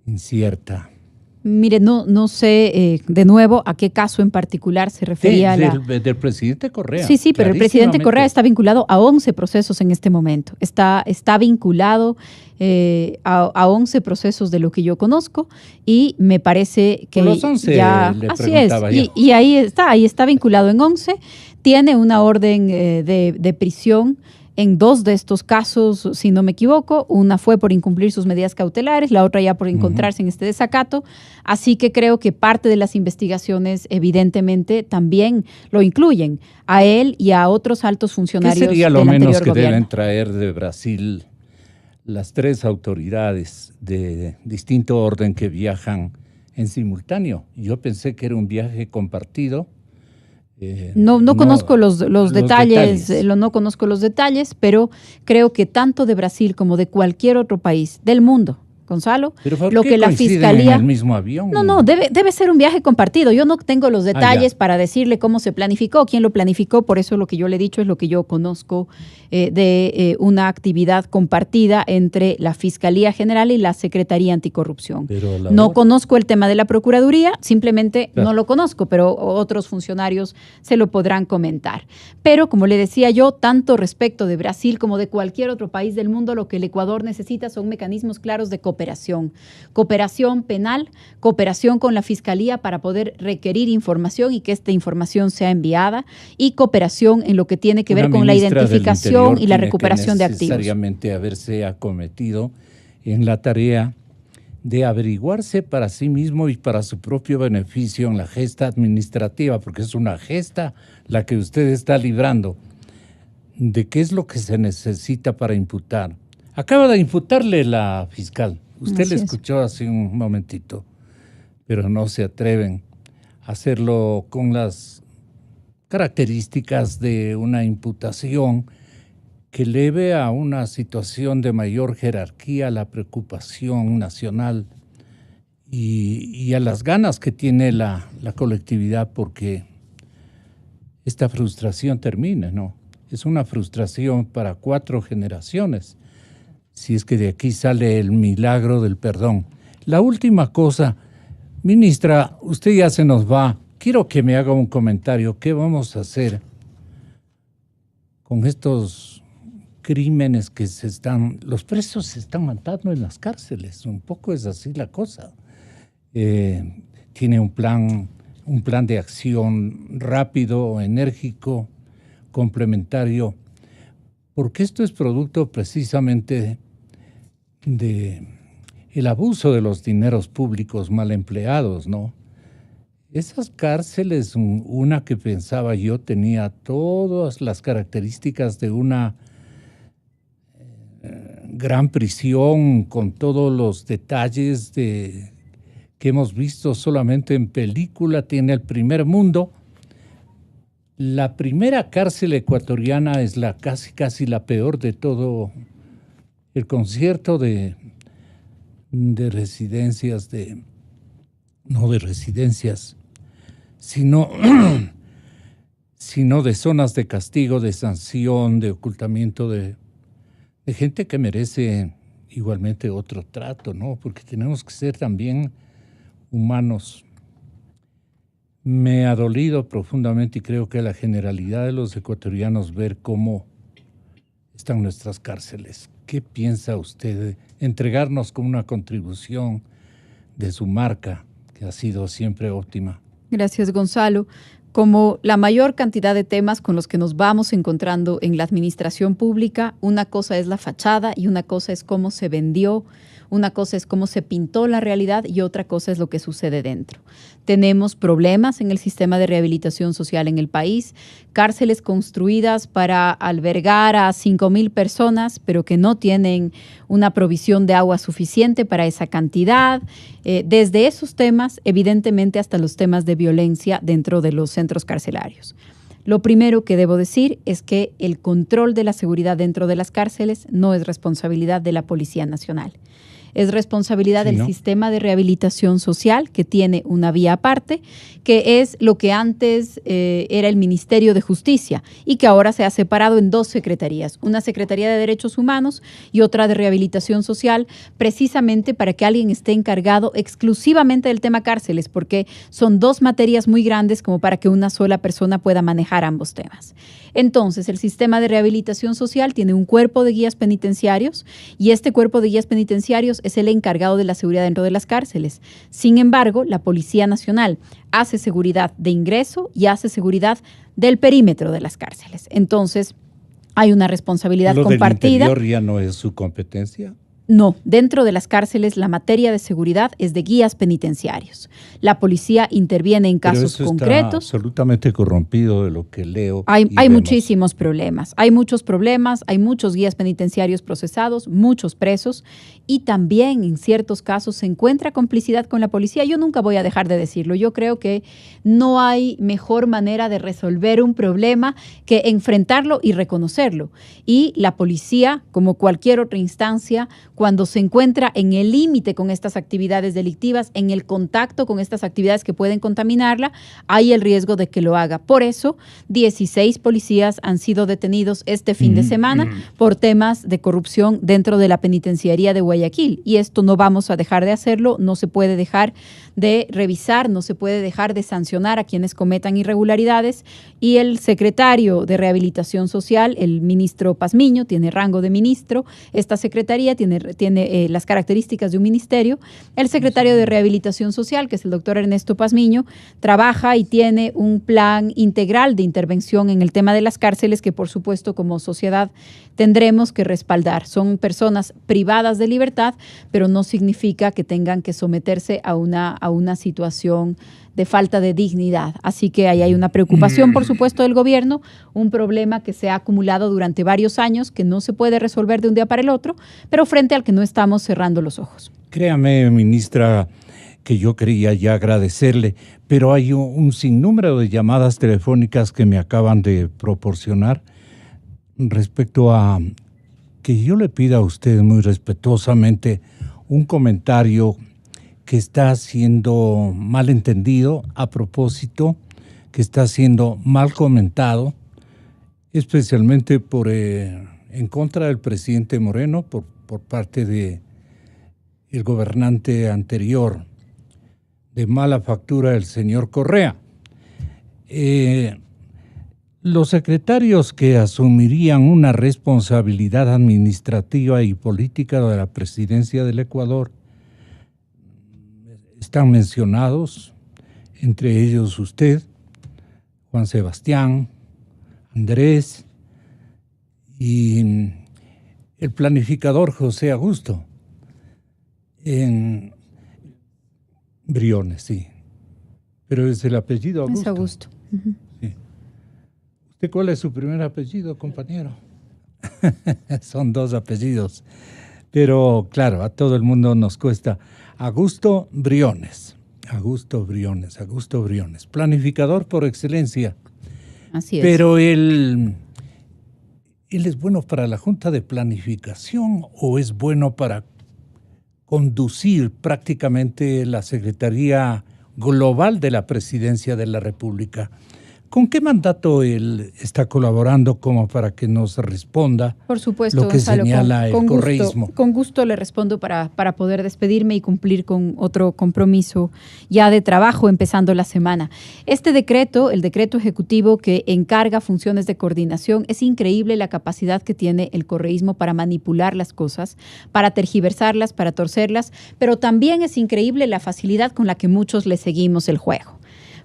incierta? Mire, no sé de nuevo a qué caso en particular se refería. Del presidente Correa. Sí, pero el presidente Correa está vinculado a 11 procesos en este momento. Está vinculado a 11 procesos de lo que yo conozco y me parece que los 11 ya le así es. Yo. Y ahí está vinculado en 11. Tiene una orden de prisión en 2 de estos casos, si no me equivoco. Una fue por incumplir sus medidas cautelares, la otra ya por encontrarse en este desacato. Así que creo que parte de las investigaciones evidentemente también lo incluyen a él y a otros altos funcionarios del anterior gobierno. ¿Qué sería lo menos que deben traer de Brasil las 3 autoridades de distinto orden que viajan en simultáneo? Yo pensé que era un viaje compartido. No conozco los detalles, no conozco los detalles, pero creo que tanto de Brasil como de cualquier otro país del mundo, Gonzalo, ¿pero por lo qué que la Fiscalía... en el mismo avión? No, debe ser un viaje compartido. Yo no tengo los detalles para decirle cómo se planificó, quién lo planificó, por eso lo que yo le he dicho es lo que yo conozco de una actividad compartida entre la Fiscalía General y la Secretaría Anticorrupción. No conozco el tema de la Procuraduría, simplemente no lo conozco, pero otros funcionarios se lo podrán comentar. Pero, como le decía yo, tanto respecto de Brasil como de cualquier otro país del mundo, lo que el Ecuador necesita son mecanismos claros de cooperación penal, cooperación con la Fiscalía para poder requerir información y que esta información sea enviada, y cooperación en lo que tiene que ver con la identificación y la recuperación de activos. Necesariamente haberse acometido en la tarea de averiguarse para sí mismo y para su propio beneficio en la gesta administrativa, porque es una gesta la que usted está librando, de qué es lo que se necesita para imputar. Acaba de imputarle la fiscal. Usted le escuchó hace un momentito, pero no se atreven a hacerlo con las características de una imputación que eleve a una situación de mayor jerarquía a la preocupación nacional y a las ganas que tiene la colectividad porque esta frustración termine, ¿no? Es una frustración para 4 generaciones, si es que de aquí sale el milagro del perdón. La última cosa, ministra, usted ya se nos va. Quiero que me haga un comentario. ¿Qué vamos a hacer con estos crímenes que los presos se están matando en las cárceles? Un poco es así la cosa. Tiene un plan de acción rápido, enérgico, complementario, porque esto es producto precisamente de el abuso de los dineros públicos mal empleados, ¿no? Esas cárceles, una que pensaba yo tenía todas las características de una gran prisión con todos los detalles que hemos visto solamente en película, tiene el primer mundo. La primera cárcel ecuatoriana es casi la peor de todo el concierto de residencias de no de residencias, sino de zonas de castigo, de sanción, de ocultamiento de gente que merece igualmente otro trato, ¿no? Porque tenemos que ser también humanos. Me ha dolido profundamente y creo que a la generalidad de los ecuatorianos ver cómo están nuestras cárceles. ¿Qué piensa usted de entregarnos como una contribución de su marca, que ha sido siempre óptima? Gracias, Gonzalo. Como la mayor cantidad de temas con los que nos vamos encontrando en la administración pública, una cosa es la fachada y una cosa es cómo se vendió, una cosa es cómo se pintó la realidad y otra cosa es lo que sucede dentro. Tenemos problemas en el sistema de rehabilitación social en el país, cárceles construidas para albergar a 5,000 personas, pero que no tienen una provisión de agua suficiente para esa cantidad. Desde esos temas, evidentemente, hasta los temas de violencia dentro de los centros carcelarios. Lo primero que debo decir es que el control de la seguridad dentro de las cárceles no es responsabilidad de la Policía Nacional. Es responsabilidad del sistema de rehabilitación social, que tiene una vía aparte, que es lo que antes era el Ministerio de Justicia y que ahora se ha separado en 2 secretarías, una Secretaría de Derechos Humanos y otra de Rehabilitación Social, precisamente para que alguien esté encargado exclusivamente del tema cárceles, porque son 2 materias muy grandes como para que una sola persona pueda manejar ambos temas. Entonces, el sistema de rehabilitación social tiene un cuerpo de guías penitenciarios y este cuerpo de guías penitenciarios es el encargado de la seguridad dentro de las cárceles. Sin embargo, la Policía Nacional hace seguridad de ingreso y hace seguridad del perímetro de las cárceles. Entonces, hay una responsabilidad compartida. ¿Lo del interior ya no es su competencia? No, dentro de las cárceles la materia de seguridad es de guías penitenciarios. La policía interviene en casos concretos. Está absolutamente corrompido de lo que leo. Hay muchísimos problemas. Hay muchos problemas, hay muchos guías penitenciarios procesados, muchos presos y también en ciertos casos se encuentra complicidad con la policía. Yo nunca voy a dejar de decirlo. Yo creo que no hay mejor manera de resolver un problema que enfrentarlo y reconocerlo. Y la policía, como cualquier otra instancia, cuando se encuentra en el límite con estas actividades delictivas, en el contacto con estas actividades que pueden contaminarla, hay el riesgo de que lo haga. Por eso, 16 policías han sido detenidos este fin de semana por temas de corrupción dentro de la penitenciaría de Guayaquil. Y esto no vamos a dejar de hacerlo, no se puede dejar de revisar, no se puede dejar de sancionar a quienes cometan irregularidades. Y el secretario de Rehabilitación Social, el ministro Pazmiño, tiene rango de ministro. Esta secretaría tiene las características de un ministerio. El secretario de Rehabilitación Social, que es el doctor Ernesto Pazmiño, trabaja y tiene un plan integral de intervención en el tema de las cárceles que, por supuesto, como sociedad tendremos que respaldar. Son personas privadas de libertad, pero no significa que tengan que someterse a una situación de falta de dignidad. Así que ahí hay una preocupación, por supuesto, del gobierno, un problema que se ha acumulado durante varios años, que no se puede resolver de un día para el otro, pero frente al que no estamos cerrando los ojos. Créame, ministra, que yo quería ya agradecerle, pero hay un sinnúmero de llamadas telefónicas que me acaban de proporcionar respecto a que yo le pida a usted muy respetuosamente un comentario que está siendo mal entendido a propósito, que está siendo mal comentado, especialmente en contra del presidente Moreno por parte de el gobernante anterior, de mala factura el señor Correa. Los secretarios que asumirían una responsabilidad administrativa y política de la presidencia del Ecuador están mencionados, entre ellos usted, Juan Sebastián, Andrés y el planificador José Augusto. En Briones, sí. Pero es el apellido Augusto. Es Augusto. Uh-huh. Sí. ¿Usted cuál es su primer apellido, compañero? Son 2 apellidos. Pero claro, a todo el mundo nos cuesta. Augusto Briones. Planificador por excelencia. Así es. Pero él es bueno para la Junta de Planificación o es bueno para conducir prácticamente la Secretaría global de la Presidencia de la República. ¿Con qué mandato él está colaborando como para que nos responda? Por supuesto, lo que Gonzalo, señala el correísmo? Con gusto le respondo para poder despedirme y cumplir con otro compromiso ya de trabajo empezando la semana. Este decreto, el decreto ejecutivo que encarga funciones de coordinación, es increíble la capacidad que tiene el correísmo para manipular las cosas, para tergiversarlas, para torcerlas, pero también es increíble la facilidad con la que muchos le seguimos el juego.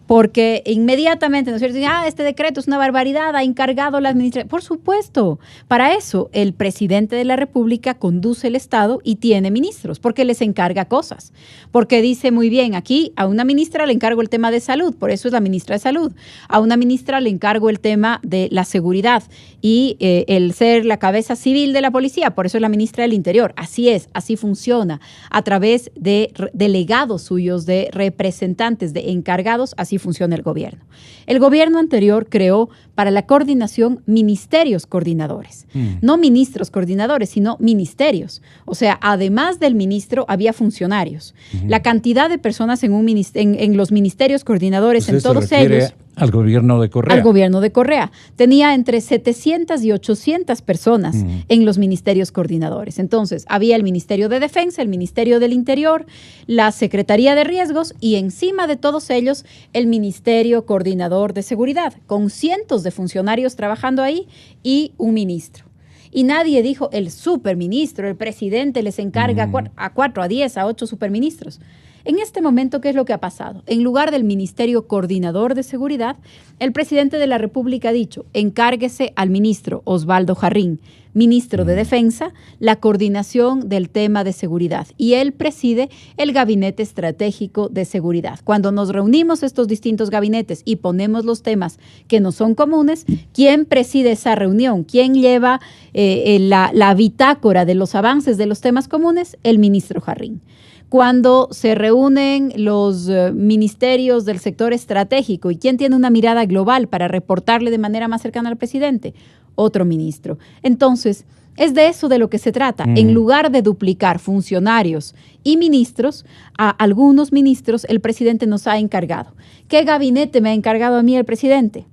Porque inmediatamente nos dicen, este decreto es una barbaridad, ha encargado la administración. Por supuesto, para eso el presidente de la República conduce el Estado y tiene ministros, porque les encarga cosas. Porque dice muy bien, aquí a una ministra le encargo el tema de salud, por eso es la ministra de Salud. A una ministra le encargo el tema de la seguridad y el ser la cabeza civil de la policía, por eso es la ministra del Interior. Así es, así funciona, a través de delegados suyos, de representantes, de encargados, así funciona el gobierno. El gobierno anterior creó para la coordinación ministerios coordinadores, no ministros coordinadores, sino ministerios. O sea, además del ministro había funcionarios. La cantidad de personas en los ministerios coordinadores, en todos ellos... Al gobierno de Correa. Al gobierno de Correa. Tenía entre 700 y 800 personas en los ministerios coordinadores. Entonces, había el Ministerio de Defensa, el Ministerio del Interior, la Secretaría de Riesgos y encima de todos ellos el Ministerio Coordinador de Seguridad, con cientos de funcionarios trabajando ahí y un ministro. Y nadie dijo el superministro, el presidente les encarga a 4, a 10, a 8 superministros. En este momento, ¿qué es lo que ha pasado? En lugar del Ministerio Coordinador de Seguridad, el presidente de la República ha dicho, encárguese al ministro Osvaldo Jarrín, ministro de Defensa, la coordinación del tema de seguridad. Y él preside el Gabinete Estratégico de Seguridad. Cuando nos reunimos estos distintos gabinetes y ponemos los temas que nos son comunes, ¿quién preside esa reunión? ¿Quién lleva la bitácora de los avances de los temas comunes? El ministro Jarrín. Cuando se reúnen los ministerios del sector estratégico y quién tiene una mirada global para reportarle de manera más cercana al presidente, otro ministro. Entonces, es de eso de lo que se trata. En lugar de duplicar funcionarios y ministros, a algunos ministros el presidente nos ha encargado. ¿Qué gabinete me ha encargado a mí el presidente?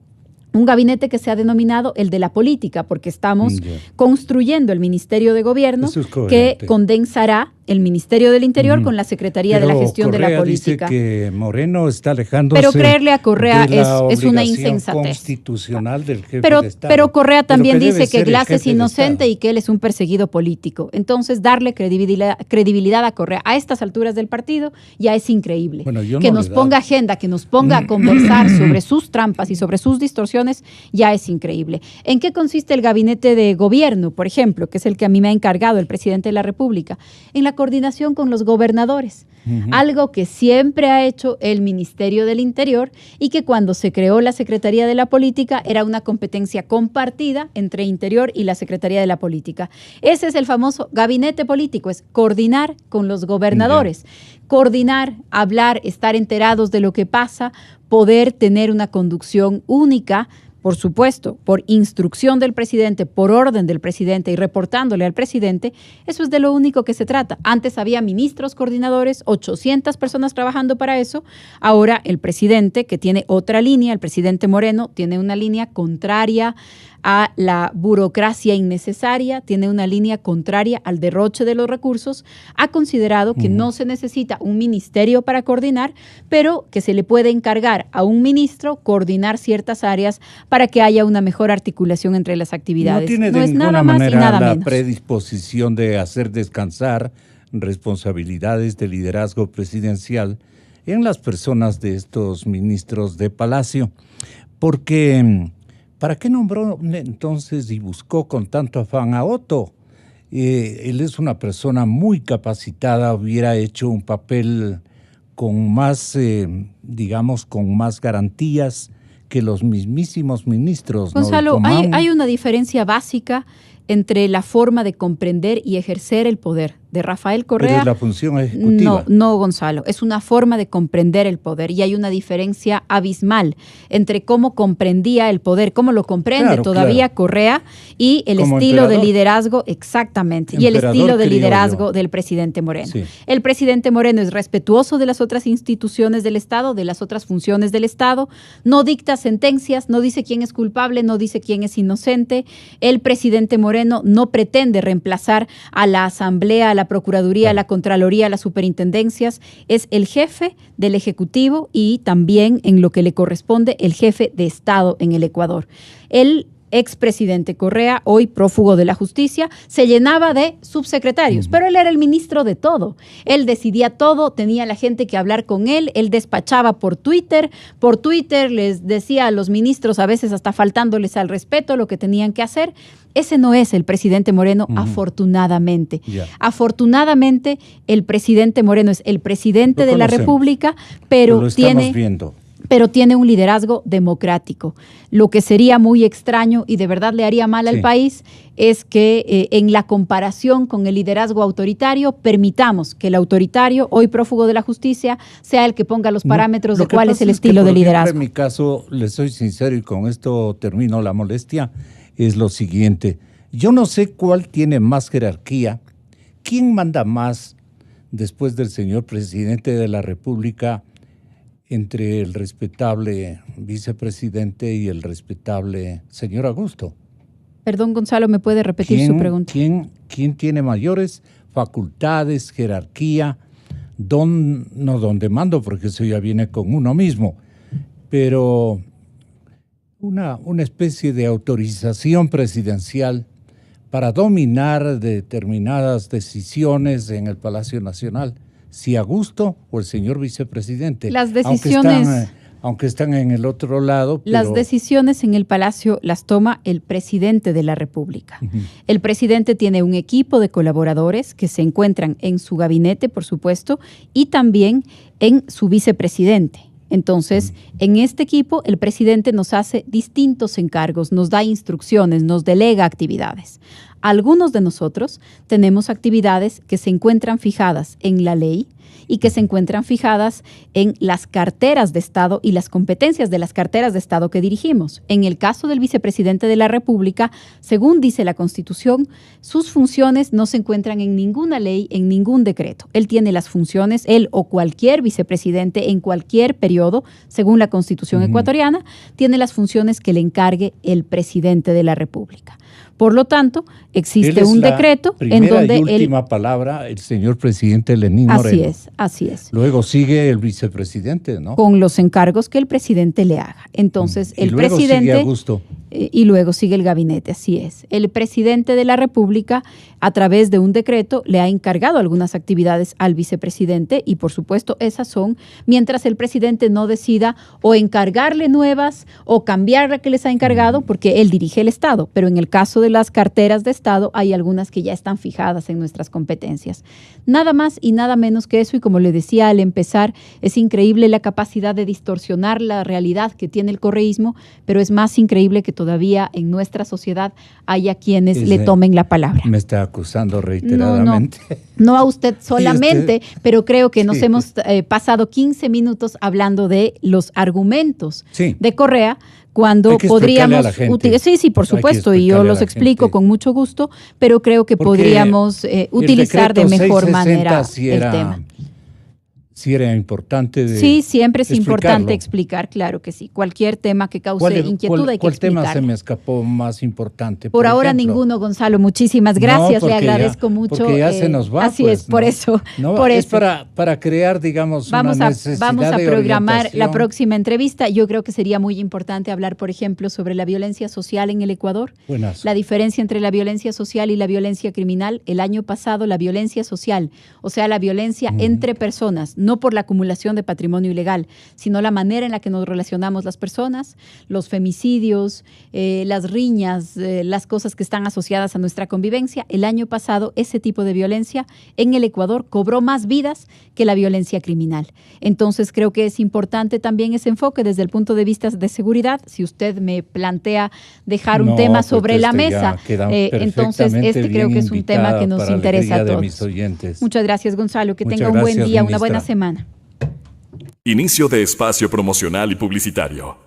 Un gabinete que se ha denominado el de la política, porque estamos construyendo el Ministerio de Gobierno que condensará el Ministerio del Interior con la Secretaría de la Gestión Correa de la Política. Dice que Moreno está alejándose. Pero creerle a Correa es una insensatez constitucional del jefe de Estado. Pero Correa también dice que Glass es inocente y que él es un perseguido político. Entonces, darle credibilidad a Correa a estas alturas del partido ya es increíble. Bueno, que nos ponga agenda, que nos ponga a conversar sobre sus trampas y sobre sus distorsiones, ya es increíble. ¿En qué consiste el gabinete de gobierno, por ejemplo, que es el que a mí me ha encargado el presidente de la República? En la coordinación con los gobernadores, algo que siempre ha hecho el Ministerio del Interior y que cuando se creó la Secretaría de la Política era una competencia compartida entre Interior y la Secretaría de la Política. Ese es el famoso gabinete político, es coordinar con los gobernadores, coordinar, hablar, estar enterados de lo que pasa, poder tener una conducción única, por supuesto, por instrucción del presidente, por orden del presidente y reportándole al presidente. Eso es de lo único que se trata. Antes había ministros coordinadores, 800 personas trabajando para eso. Ahora el presidente, que tiene otra línea, el presidente Moreno, tiene una línea contraria a la burocracia innecesaria, tiene una línea contraria al derroche de los recursos, ha considerado que no se necesita un ministerio para coordinar, pero que se le puede encargar a un ministro coordinar ciertas áreas para que haya una mejor articulación entre las actividades. No tiene de ninguna manera la predisposición de hacer descansar responsabilidades de liderazgo presidencial en las personas de estos ministros de Palacio, porque ¿para qué nombró entonces y buscó con tanto afán a Otto? Él es una persona muy capacitada, hubiera hecho un papel con más, digamos, con más garantías que los mismísimos ministros. Gonzalo, hay una diferencia básica entre la forma de comprender y ejercer el poder de Rafael Correa. Pero es la función ejecutiva. No, Gonzalo, es una forma de comprender el poder y hay una diferencia abismal entre cómo comprendía el poder, cómo lo comprende todavía Correa y el como estilo de liderazgo, exactamente, y el estilo de liderazgo del presidente Moreno. Sí. El presidente Moreno es respetuoso de las otras instituciones del Estado, de las otras funciones del Estado, no dicta sentencias, no dice quién es culpable, no dice quién es inocente. El presidente Moreno no pretende reemplazar a la Asamblea, a la Procuraduría, a la Contraloría, a las superintendencias. Es el jefe del Ejecutivo y también, en lo que le corresponde, el jefe de Estado en el Ecuador. El expresidente Correa, hoy prófugo de la justicia, se llenaba de subsecretarios, pero él era el ministro de todo. Él decidía todo, tenía la gente que hablar con él, él despachaba por Twitter les decía a los ministros, a veces hasta faltándoles al respeto, lo que tenían que hacer. Ese no es el presidente Moreno, afortunadamente. Afortunadamente, el presidente Moreno es el presidente de la República, pero tiene un liderazgo democrático. Lo que sería muy extraño y de verdad le haría mal al país es que en la comparación con el liderazgo autoritario permitamos que el autoritario, hoy prófugo de la justicia, sea el que ponga los parámetros de cuál es el estilo de liderazgo. En mi caso, le soy sincero y con esto termino la molestia, es lo siguiente. Yo no sé cuál tiene más jerarquía, quién manda más después del señor presidente de la República entre el respetable vicepresidente y el respetable señor Augusto. Perdón, Gonzalo, ¿me puede repetir su pregunta? ¿Quién tiene mayores facultades, jerarquía? No donde mando, porque eso ya viene con uno mismo, pero una especie de autorización presidencial para dominar determinadas decisiones en el Palacio Nacional. Si Augusto o el señor vicepresidente. Las decisiones, aunque están en el otro lado. Pero las decisiones en el Palacio las toma el presidente de la República. El presidente tiene un equipo de colaboradores que se encuentran en su gabinete, por supuesto, y también en su vicepresidente. Entonces, en este equipo, el presidente nos hace distintos encargos, nos da instrucciones, nos delega actividades. Algunos de nosotros tenemos actividades que se encuentran fijadas en la ley y que se encuentran fijadas en las carteras de Estado y las competencias de las carteras de Estado que dirigimos. En el caso del vicepresidente de la República, según dice la Constitución, sus funciones no se encuentran en ninguna ley, en ningún decreto. Él tiene las funciones, él o cualquier vicepresidente en cualquier periodo, según la Constitución ecuatoriana, tiene las funciones que le encargue el presidente de la República. Por lo tanto, existe un decreto en donde última palabra, el señor presidente Lenín Moreno. Así es. Luego sigue el vicepresidente, ¿no? Con los encargos que el presidente le haga. Entonces, el luego presidente sigue Augusto. Y luego sigue el gabinete, así es. El presidente de la República, a través de un decreto, le ha encargado algunas actividades al vicepresidente y, por supuesto, esas son mientras el presidente no decida o encargarle nuevas o cambiar la que les ha encargado, porque él dirige el Estado. Pero en el caso de las carteras de Estado, hay algunas que ya están fijadas en nuestras competencias. Nada más y nada menos que eso, y como le decía al empezar, es increíble la capacidad de distorsionar la realidad que tiene el correísmo, pero es más increíble que todavía en nuestra sociedad haya quienes le tomen la palabra. Me está acusando reiteradamente. No a usted solamente, pero creo que nos hemos pasado 15 minutos hablando de los argumentos de Correa, cuando podríamos utilizar, sí, por supuesto, y yo los explico con mucho gusto, pero creo que podríamos utilizar de mejor manera el tema. Sí era importante siempre es importante explicar, claro que sí. Cualquier tema que cause inquietud hay que explicar. ¿Cuál tema se me escapó más importante? Por ahora ejemplo, ninguno, Gonzalo. Muchísimas gracias, le agradezco mucho. Porque ya se nos va. Así es, por eso. Es para crear, digamos, vamos una necesidad Vamos a programar orientación. la próxima entrevista. Yo creo que sería muy importante hablar, por ejemplo, sobre la violencia social en el Ecuador. Buenas. La diferencia entre la violencia social y la violencia criminal. El año pasado, la violencia social, o sea, la violencia entre personas, no por la acumulación de patrimonio ilegal, sino la manera en la que nos relacionamos las personas, los femicidios, las riñas, las cosas que están asociadas a nuestra convivencia. El año pasado ese tipo de violencia en el Ecuador cobró más vidas que la violencia criminal. Entonces creo que es importante también ese enfoque desde el punto de vista de seguridad. Si usted me plantea dejar un tema sobre la mesa, entonces creo que es un tema que nos interesa a todos. Muchas gracias, Gonzalo. Que tenga un buen día, una buena semana. Inicio de espacio promocional y publicitario.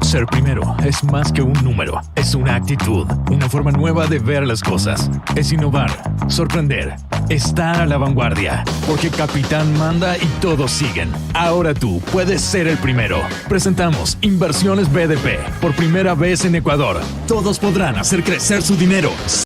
Ser primero es más que un número, es una actitud, una forma nueva de ver las cosas. Es innovar, sorprender, estar a la vanguardia. Porque Capitán manda y todos siguen. Ahora tú puedes ser el primero. Presentamos Inversiones BDP por primera vez en Ecuador. Todos podrán hacer crecer su dinero.